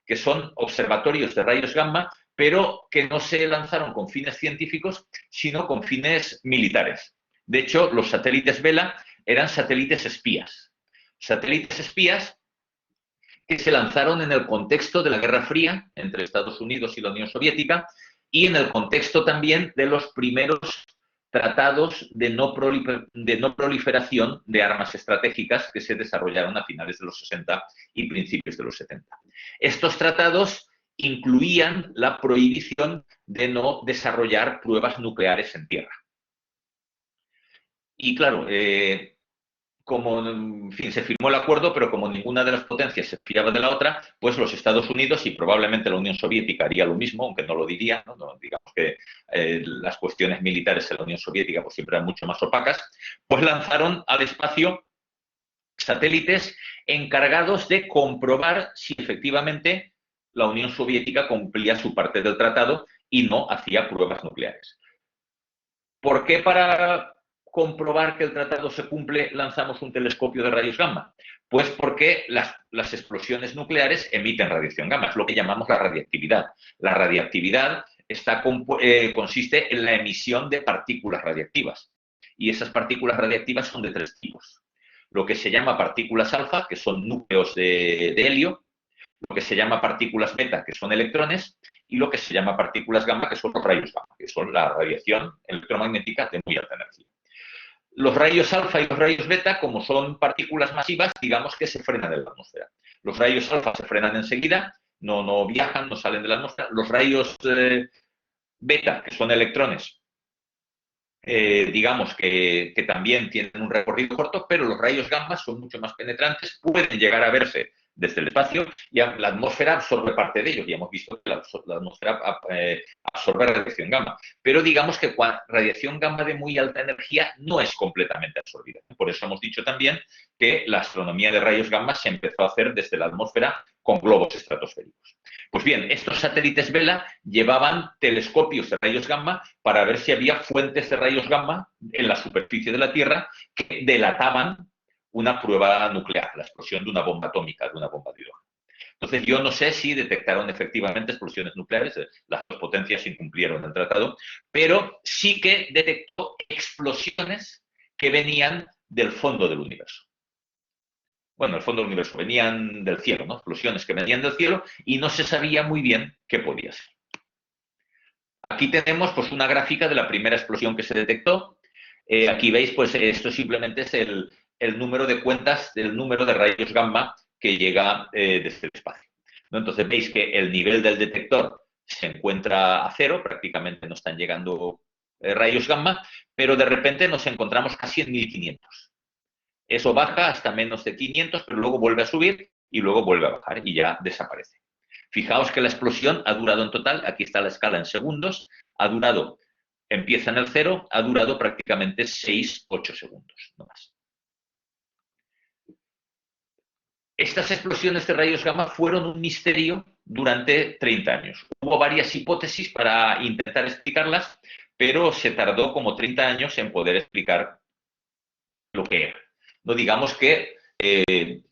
que son observatorios de rayos gamma, pero que no se lanzaron con fines científicos, sino con fines militares. De hecho, los satélites Vela eran satélites espías. Satélites espías que se lanzaron en el contexto de la Guerra Fría entre Estados Unidos y la Unión Soviética y en el contexto también de los primeros tratados de no proliferación de armas estratégicas que se desarrollaron a finales de los 60 y principios de los 70. Estos tratados incluían la prohibición de no desarrollar pruebas nucleares en tierra. Y claro, como, en fin, se firmó el acuerdo, pero como ninguna de las potencias se fiaba de la otra, pues los Estados Unidos y probablemente la Unión Soviética haría lo mismo, aunque no lo diría, ¿no? Digamos que las cuestiones militares en la Unión Soviética pues, siempre eran mucho más opacas, pues lanzaron al espacio satélites encargados de comprobar si efectivamente la Unión Soviética cumplía su parte del tratado y no hacía pruebas nucleares. ¿Por qué para comprobar que el tratado se cumple lanzamos un telescopio de rayos gamma? Pues porque las explosiones nucleares emiten radiación gamma, es lo que llamamos la radiactividad. La radiactividad consiste en la emisión de partículas radiactivas y esas partículas radiactivas son de tres tipos. Lo que se llama partículas alfa, que son núcleos de helio, lo que se llama partículas beta, que son electrones, y lo que se llama partículas gamma, que son los rayos gamma, que son la radiación electromagnética de muy alta energía. Los rayos alfa y los rayos beta, como son partículas masivas, digamos que se frenan en la atmósfera. Los rayos alfa se frenan enseguida, no viajan, no salen de la atmósfera. Los rayos beta, que son electrones, digamos que también tienen un recorrido corto, pero los rayos gamma son mucho más penetrantes, pueden llegar a verse desde el espacio y la atmósfera absorbe parte de ellos. Ya hemos visto que la atmósfera absorbe radiación gamma. Pero digamos que radiación gamma de muy alta energía no es completamente absorbida. Por eso hemos dicho también que la astronomía de rayos gamma se empezó a hacer desde la atmósfera con globos estratosféricos. Pues bien, estos satélites Vela llevaban telescopios de rayos gamma para ver si había fuentes de rayos gamma en la superficie de la Tierra que delataban una prueba nuclear, la explosión de una bomba atómica, de una bomba de hidrógeno. Entonces, yo no sé si detectaron efectivamente explosiones nucleares, las dos potencias incumplieron el tratado, pero sí que detectó explosiones que venían del fondo del universo. Bueno, el fondo del universo, venían del cielo, ¿no? Explosiones que venían del cielo y no se sabía muy bien qué podía ser. Aquí tenemos pues, una gráfica de la primera explosión que se detectó. Aquí veis, pues esto simplemente es el número de cuentas del número de rayos gamma que llega desde el espacio, ¿no? Entonces veis que el nivel del detector se encuentra a cero, prácticamente no están llegando rayos gamma, pero de repente nos encontramos casi en 1500. Eso baja hasta menos de 500, pero luego vuelve a subir y luego vuelve a bajar y ya desaparece. Fijaos que la explosión ha durado en total, aquí está la escala en segundos, ha durado, empieza en el cero, ha durado prácticamente 6-8 segundos, no más. Estas explosiones de rayos gamma fueron un misterio durante 30 años. Hubo varias hipótesis para intentar explicarlas, pero se tardó como 30 años en poder explicar lo que era. No digamos que el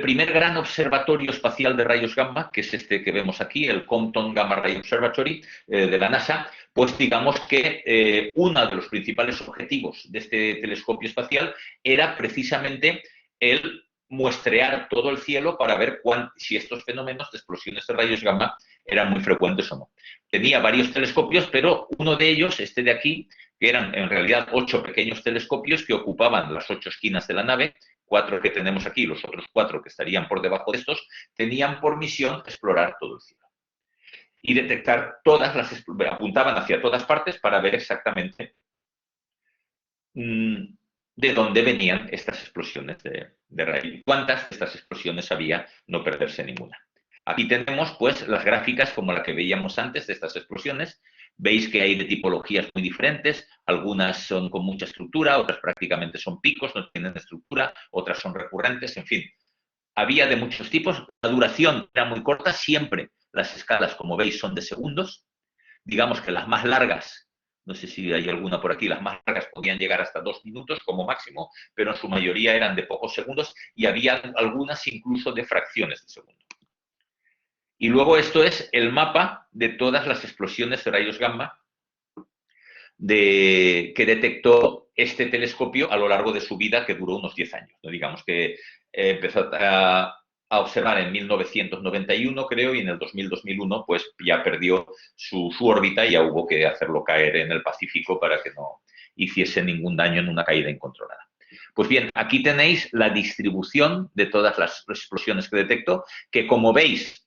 primer gran observatorio espacial de rayos gamma, que es este que vemos aquí, el Compton Gamma Ray Observatory de la NASA, pues digamos que uno de los principales objetivos de este telescopio espacial era precisamente el muestrear todo el cielo para ver si estos fenómenos de explosiones de rayos gamma eran muy frecuentes o no. Tenía varios telescopios, pero uno de ellos, este de aquí, que eran en realidad 8 pequeños telescopios que ocupaban las 8 esquinas de la nave, 4 que tenemos aquí, los otros 4 que estarían por debajo de estos, tenían por misión explorar todo el cielo. Y detectar apuntaban hacia todas partes para ver exactamente de dónde venían estas explosiones de rayos. ¿Cuántas de estas explosiones había? No perderse ninguna. Aquí tenemos pues las gráficas como la que veíamos antes de estas explosiones. Veis que hay de tipologías muy diferentes, algunas son con mucha estructura, otras prácticamente son picos, no tienen estructura, otras son recurrentes, en fin. Había de muchos tipos, la duración era muy corta, siempre las escalas, como veis, son de segundos. Digamos que las más largas No sé si hay alguna por aquí. Las más largas podían llegar hasta 2 minutos como máximo, pero en su mayoría eran de pocos segundos y había algunas incluso de fracciones de segundo. Y luego esto es el mapa de todas las explosiones de rayos gamma que detectó este telescopio a lo largo de su vida, que duró unos 10 años. ¿No? Digamos que empezó a observar en 1991, creo, y en el 2000-2001 pues ya perdió su órbita y ya hubo que hacerlo caer en el Pacífico para que no hiciese ningún daño en una caída incontrolada. Pues bien, aquí tenéis la distribución de todas las explosiones que detectó, que como veis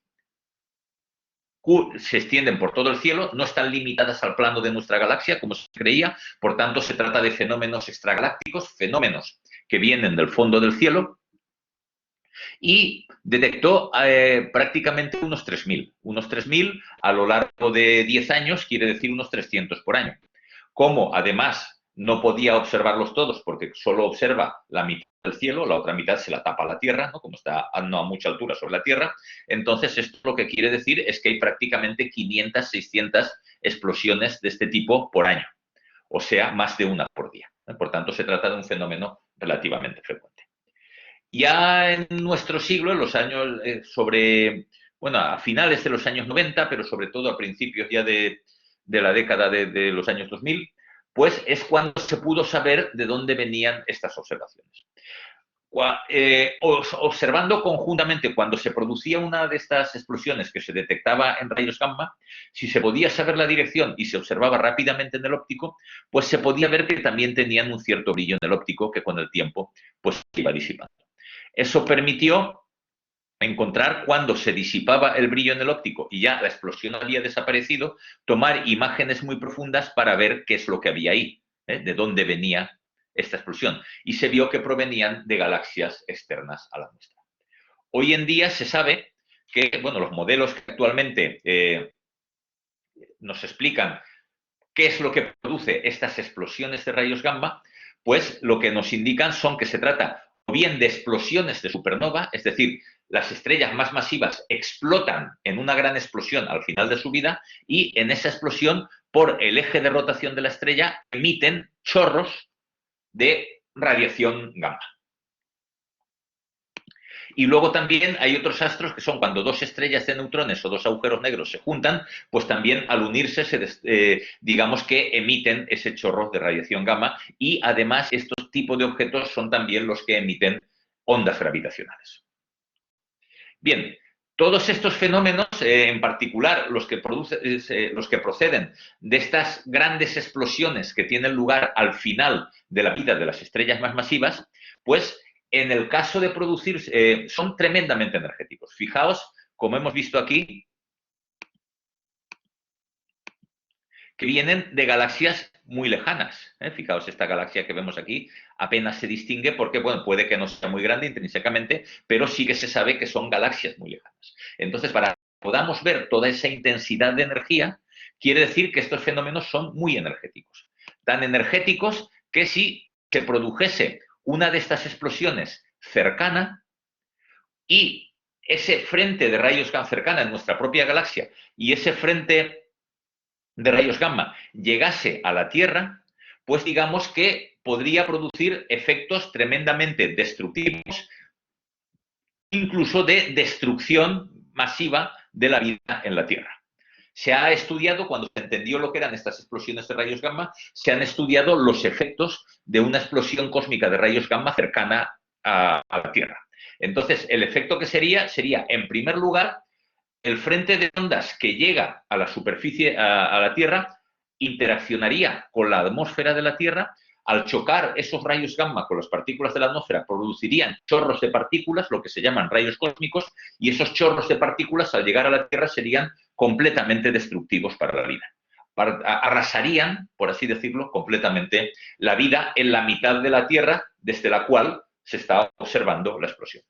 se extienden por todo el cielo, no están limitadas al plano de nuestra galaxia, como se creía, por tanto se trata de fenómenos extragalácticos, fenómenos que vienen del fondo del cielo, y detectó prácticamente unos 3.000 a lo largo de 10 años, quiere decir unos 300 por año. Como además no podía observarlos todos porque solo observa la mitad del cielo, la otra mitad se la tapa la Tierra, ¿no? Como está a mucha altura sobre la Tierra. Entonces, esto lo que quiere decir es que hay prácticamente 500, 600 explosiones de este tipo por año, o sea, más de una por día. Por tanto, se trata de un fenómeno relativamente frecuente. Ya en nuestro siglo, en los años bueno, a finales de los años 90, pero sobre todo a principios ya de la década de los años 2000, pues es cuando se pudo saber de dónde venían estas observaciones. Observando conjuntamente cuando se producía una de estas explosiones que se detectaba en rayos gamma, si se podía saber la dirección y se observaba rápidamente en el óptico, pues se podía ver que también tenían un cierto brillo en el óptico que con el tiempo pues se iba disipando. Eso permitió encontrar cuando se disipaba el brillo en el óptico y ya la explosión había desaparecido, tomar imágenes muy profundas para ver qué es lo que había ahí, de dónde venía esta explosión. Y se vio que provenían de galaxias externas a la nuestra. Hoy en día se sabe que, bueno, los modelos que actualmente nos explican qué es lo que produce estas explosiones de rayos gamma, pues lo que nos indican son que se trata o bien de explosiones de supernova, es decir, las estrellas más masivas explotan en una gran explosión al final de su vida y en esa explosión, por el eje de rotación de la estrella, emiten chorros de radiación gamma. Y luego también hay otros astros que son cuando dos estrellas de neutrones o dos agujeros negros se juntan, pues también al unirse, digamos que emiten ese chorro de radiación gamma y además estos tipos de objetos son también los que emiten ondas gravitacionales. Bien, todos estos fenómenos, en particular los que proceden de estas grandes explosiones que tienen lugar al final de la vida de las estrellas más masivas, pues en el caso de producirse, son tremendamente energéticos. Fijaos, como hemos visto aquí, que vienen de galaxias muy lejanas. Fijaos, esta galaxia que vemos aquí apenas se distingue porque, bueno, puede que no sea muy grande intrínsecamente, pero sí que se sabe que son galaxias muy lejanas. Entonces, para que podamos ver toda esa intensidad de energía, quiere decir que estos fenómenos son muy energéticos. Tan energéticos que si se produjese una de estas explosiones cercana y ese frente de rayos gamma cercana en nuestra propia galaxia y ese frente de rayos gamma llegase a la Tierra, pues digamos que podría producir efectos tremendamente destructivos, incluso de destrucción masiva de la vida en la Tierra. Se ha estudiado, cuando se entendió lo que eran estas explosiones de rayos gamma, se han estudiado los efectos de una explosión cósmica de rayos gamma cercana a la Tierra. Entonces, el efecto que sería, en primer lugar, el frente de ondas que llega a la superficie, a la Tierra, interaccionaría con la atmósfera de la Tierra. Al chocar esos rayos gamma con las partículas de la atmósfera, producirían chorros de partículas, lo que se llaman rayos cósmicos, y esos chorros de partículas, al llegar a la Tierra, serían completamente destructivos para la vida. Arrasarían, por así decirlo, completamente la vida en la mitad de la Tierra desde la cual se está observando la explosión.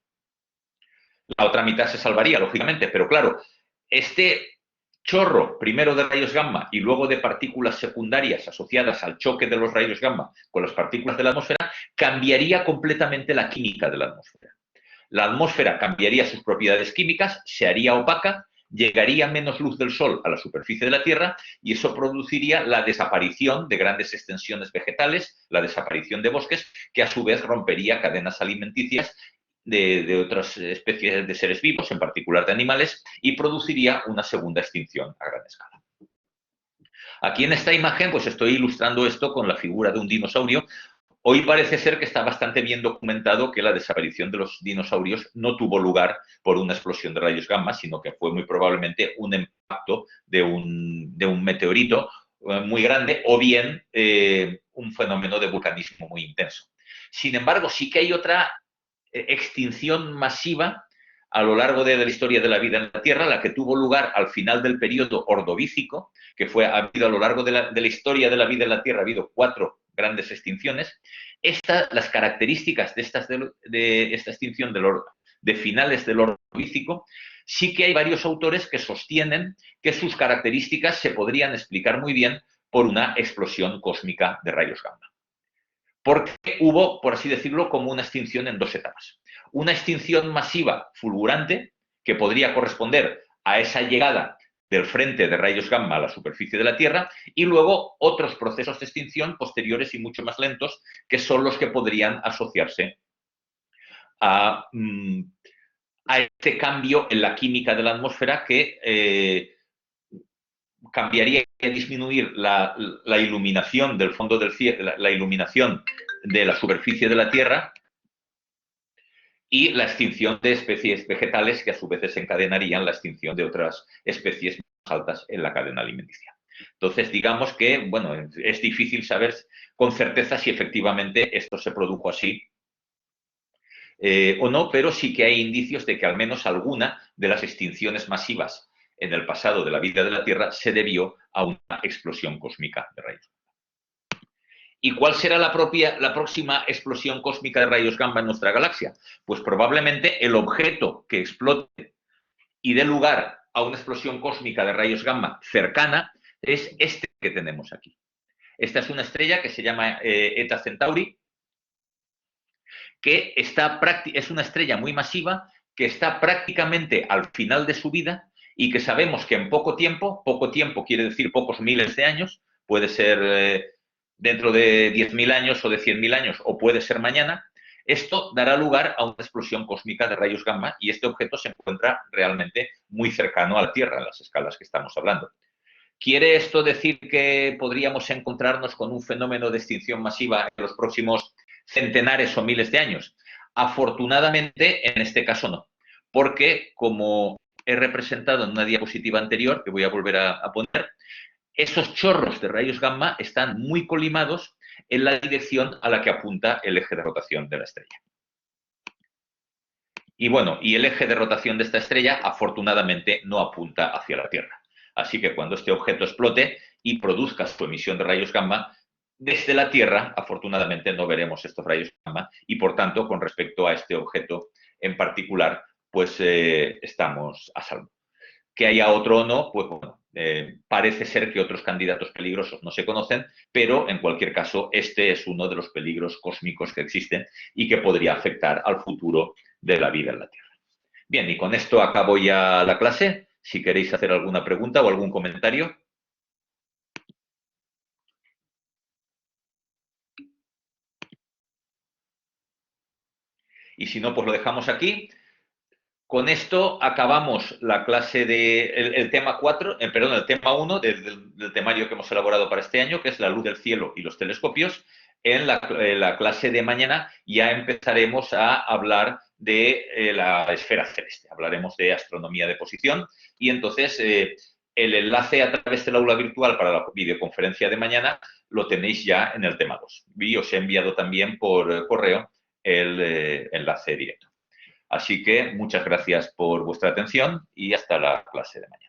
La otra mitad se salvaría, lógicamente, pero claro, este chorro, primero de rayos gamma y luego de partículas secundarias asociadas al choque de los rayos gamma con las partículas de la atmósfera, cambiaría completamente la química de la atmósfera. La atmósfera cambiaría sus propiedades químicas, se haría opaca llegaría menos luz del Sol a la superficie de la Tierra y eso produciría la desaparición de grandes extensiones vegetales, la desaparición de bosques, que a su vez rompería cadenas alimenticias de otras especies de seres vivos, en particular de animales, y produciría una segunda extinción a gran escala. Aquí en esta imagen pues estoy ilustrando esto con la figura de un dinosaurio. Hoy parece ser que está bastante bien documentado que la desaparición de los dinosaurios no tuvo lugar por una explosión de rayos gamma, sino que fue muy probablemente un impacto de un meteorito muy grande o bien un fenómeno de vulcanismo muy intenso. Sin embargo, sí que hay otra extinción masiva a lo largo de la historia de la vida en la Tierra, la que tuvo lugar al final del periodo ordovícico, que ha habido a lo largo de la historia de la vida en la Tierra, ha habido 4 grandes extinciones. Las características de esta extinción de finales del ordovícico, sí que hay varios autores que sostienen que sus características se podrían explicar muy bien por una explosión cósmica de rayos gamma. Porque hubo, por así decirlo, como una extinción en 2 etapas. Una extinción masiva fulgurante, que podría corresponder a esa llegada del frente de rayos gamma a la superficie de la Tierra, y luego otros procesos de extinción posteriores y mucho más lentos, que son los que podrían asociarse a este cambio en la química de la atmósfera que cambiaría y disminuir la iluminación del fondo del cielo, la iluminación de la superficie de la Tierra y la extinción de especies vegetales que a su vez desencadenarían la extinción de otras especies más altas en la cadena alimenticia. Entonces, digamos que, bueno, es difícil saber con certeza si efectivamente esto se produjo así o no, pero sí que hay indicios de que al menos alguna de las extinciones masivas en el pasado de la vida de la Tierra se debió a una explosión cósmica de rayos. ¿Y cuál será la próxima explosión cósmica de rayos gamma en nuestra galaxia? Pues probablemente el objeto que explote y dé lugar a una explosión cósmica de rayos gamma cercana es este que tenemos aquí. Esta es una estrella que se llama Eta Centauri, que es una estrella muy masiva, que está prácticamente al final de su vida y que sabemos que en poco tiempo quiere decir pocos miles de años, puede ser dentro de 10.000 años o de 100.000 años, o puede ser mañana, esto dará lugar a una explosión cósmica de rayos gamma y este objeto se encuentra realmente muy cercano a la Tierra en las escalas que estamos hablando. ¿Quiere esto decir que podríamos encontrarnos con un fenómeno de extinción masiva en los próximos centenares o miles de años? Afortunadamente, en este caso no, porque como he representado en una diapositiva anterior, que voy a volver a poner, esos chorros de rayos gamma están muy colimados en la dirección a la que apunta el eje de rotación de la estrella. Y bueno, y el eje de rotación de esta estrella, afortunadamente, no apunta hacia la Tierra. Así que cuando este objeto explote y produzca su emisión de rayos gamma, desde la Tierra, afortunadamente, no veremos estos rayos gamma y, por tanto, con respecto a este objeto en particular, pues estamos a salvo. Que haya otro o no, pues bueno, parece ser que otros candidatos peligrosos no se conocen, pero en cualquier caso este es uno de los peligros cósmicos que existen y que podría afectar al futuro de la vida en la Tierra. Bien, y con esto acabo ya la clase. Si queréis hacer alguna pregunta o algún comentario. Y si no, pues lo dejamos aquí. Con esto acabamos la clase el tema 4, perdón, el tema 1 del temario que hemos elaborado para este año, que es la luz del cielo y los telescopios. En la clase de mañana ya empezaremos a hablar de la esfera celeste. Hablaremos de astronomía de posición y entonces el enlace a través del aula virtual para la videoconferencia de mañana lo tenéis ya en el tema 2. Y os he enviado también por correo el enlace directo. Así que muchas gracias por vuestra atención y hasta la clase de mañana.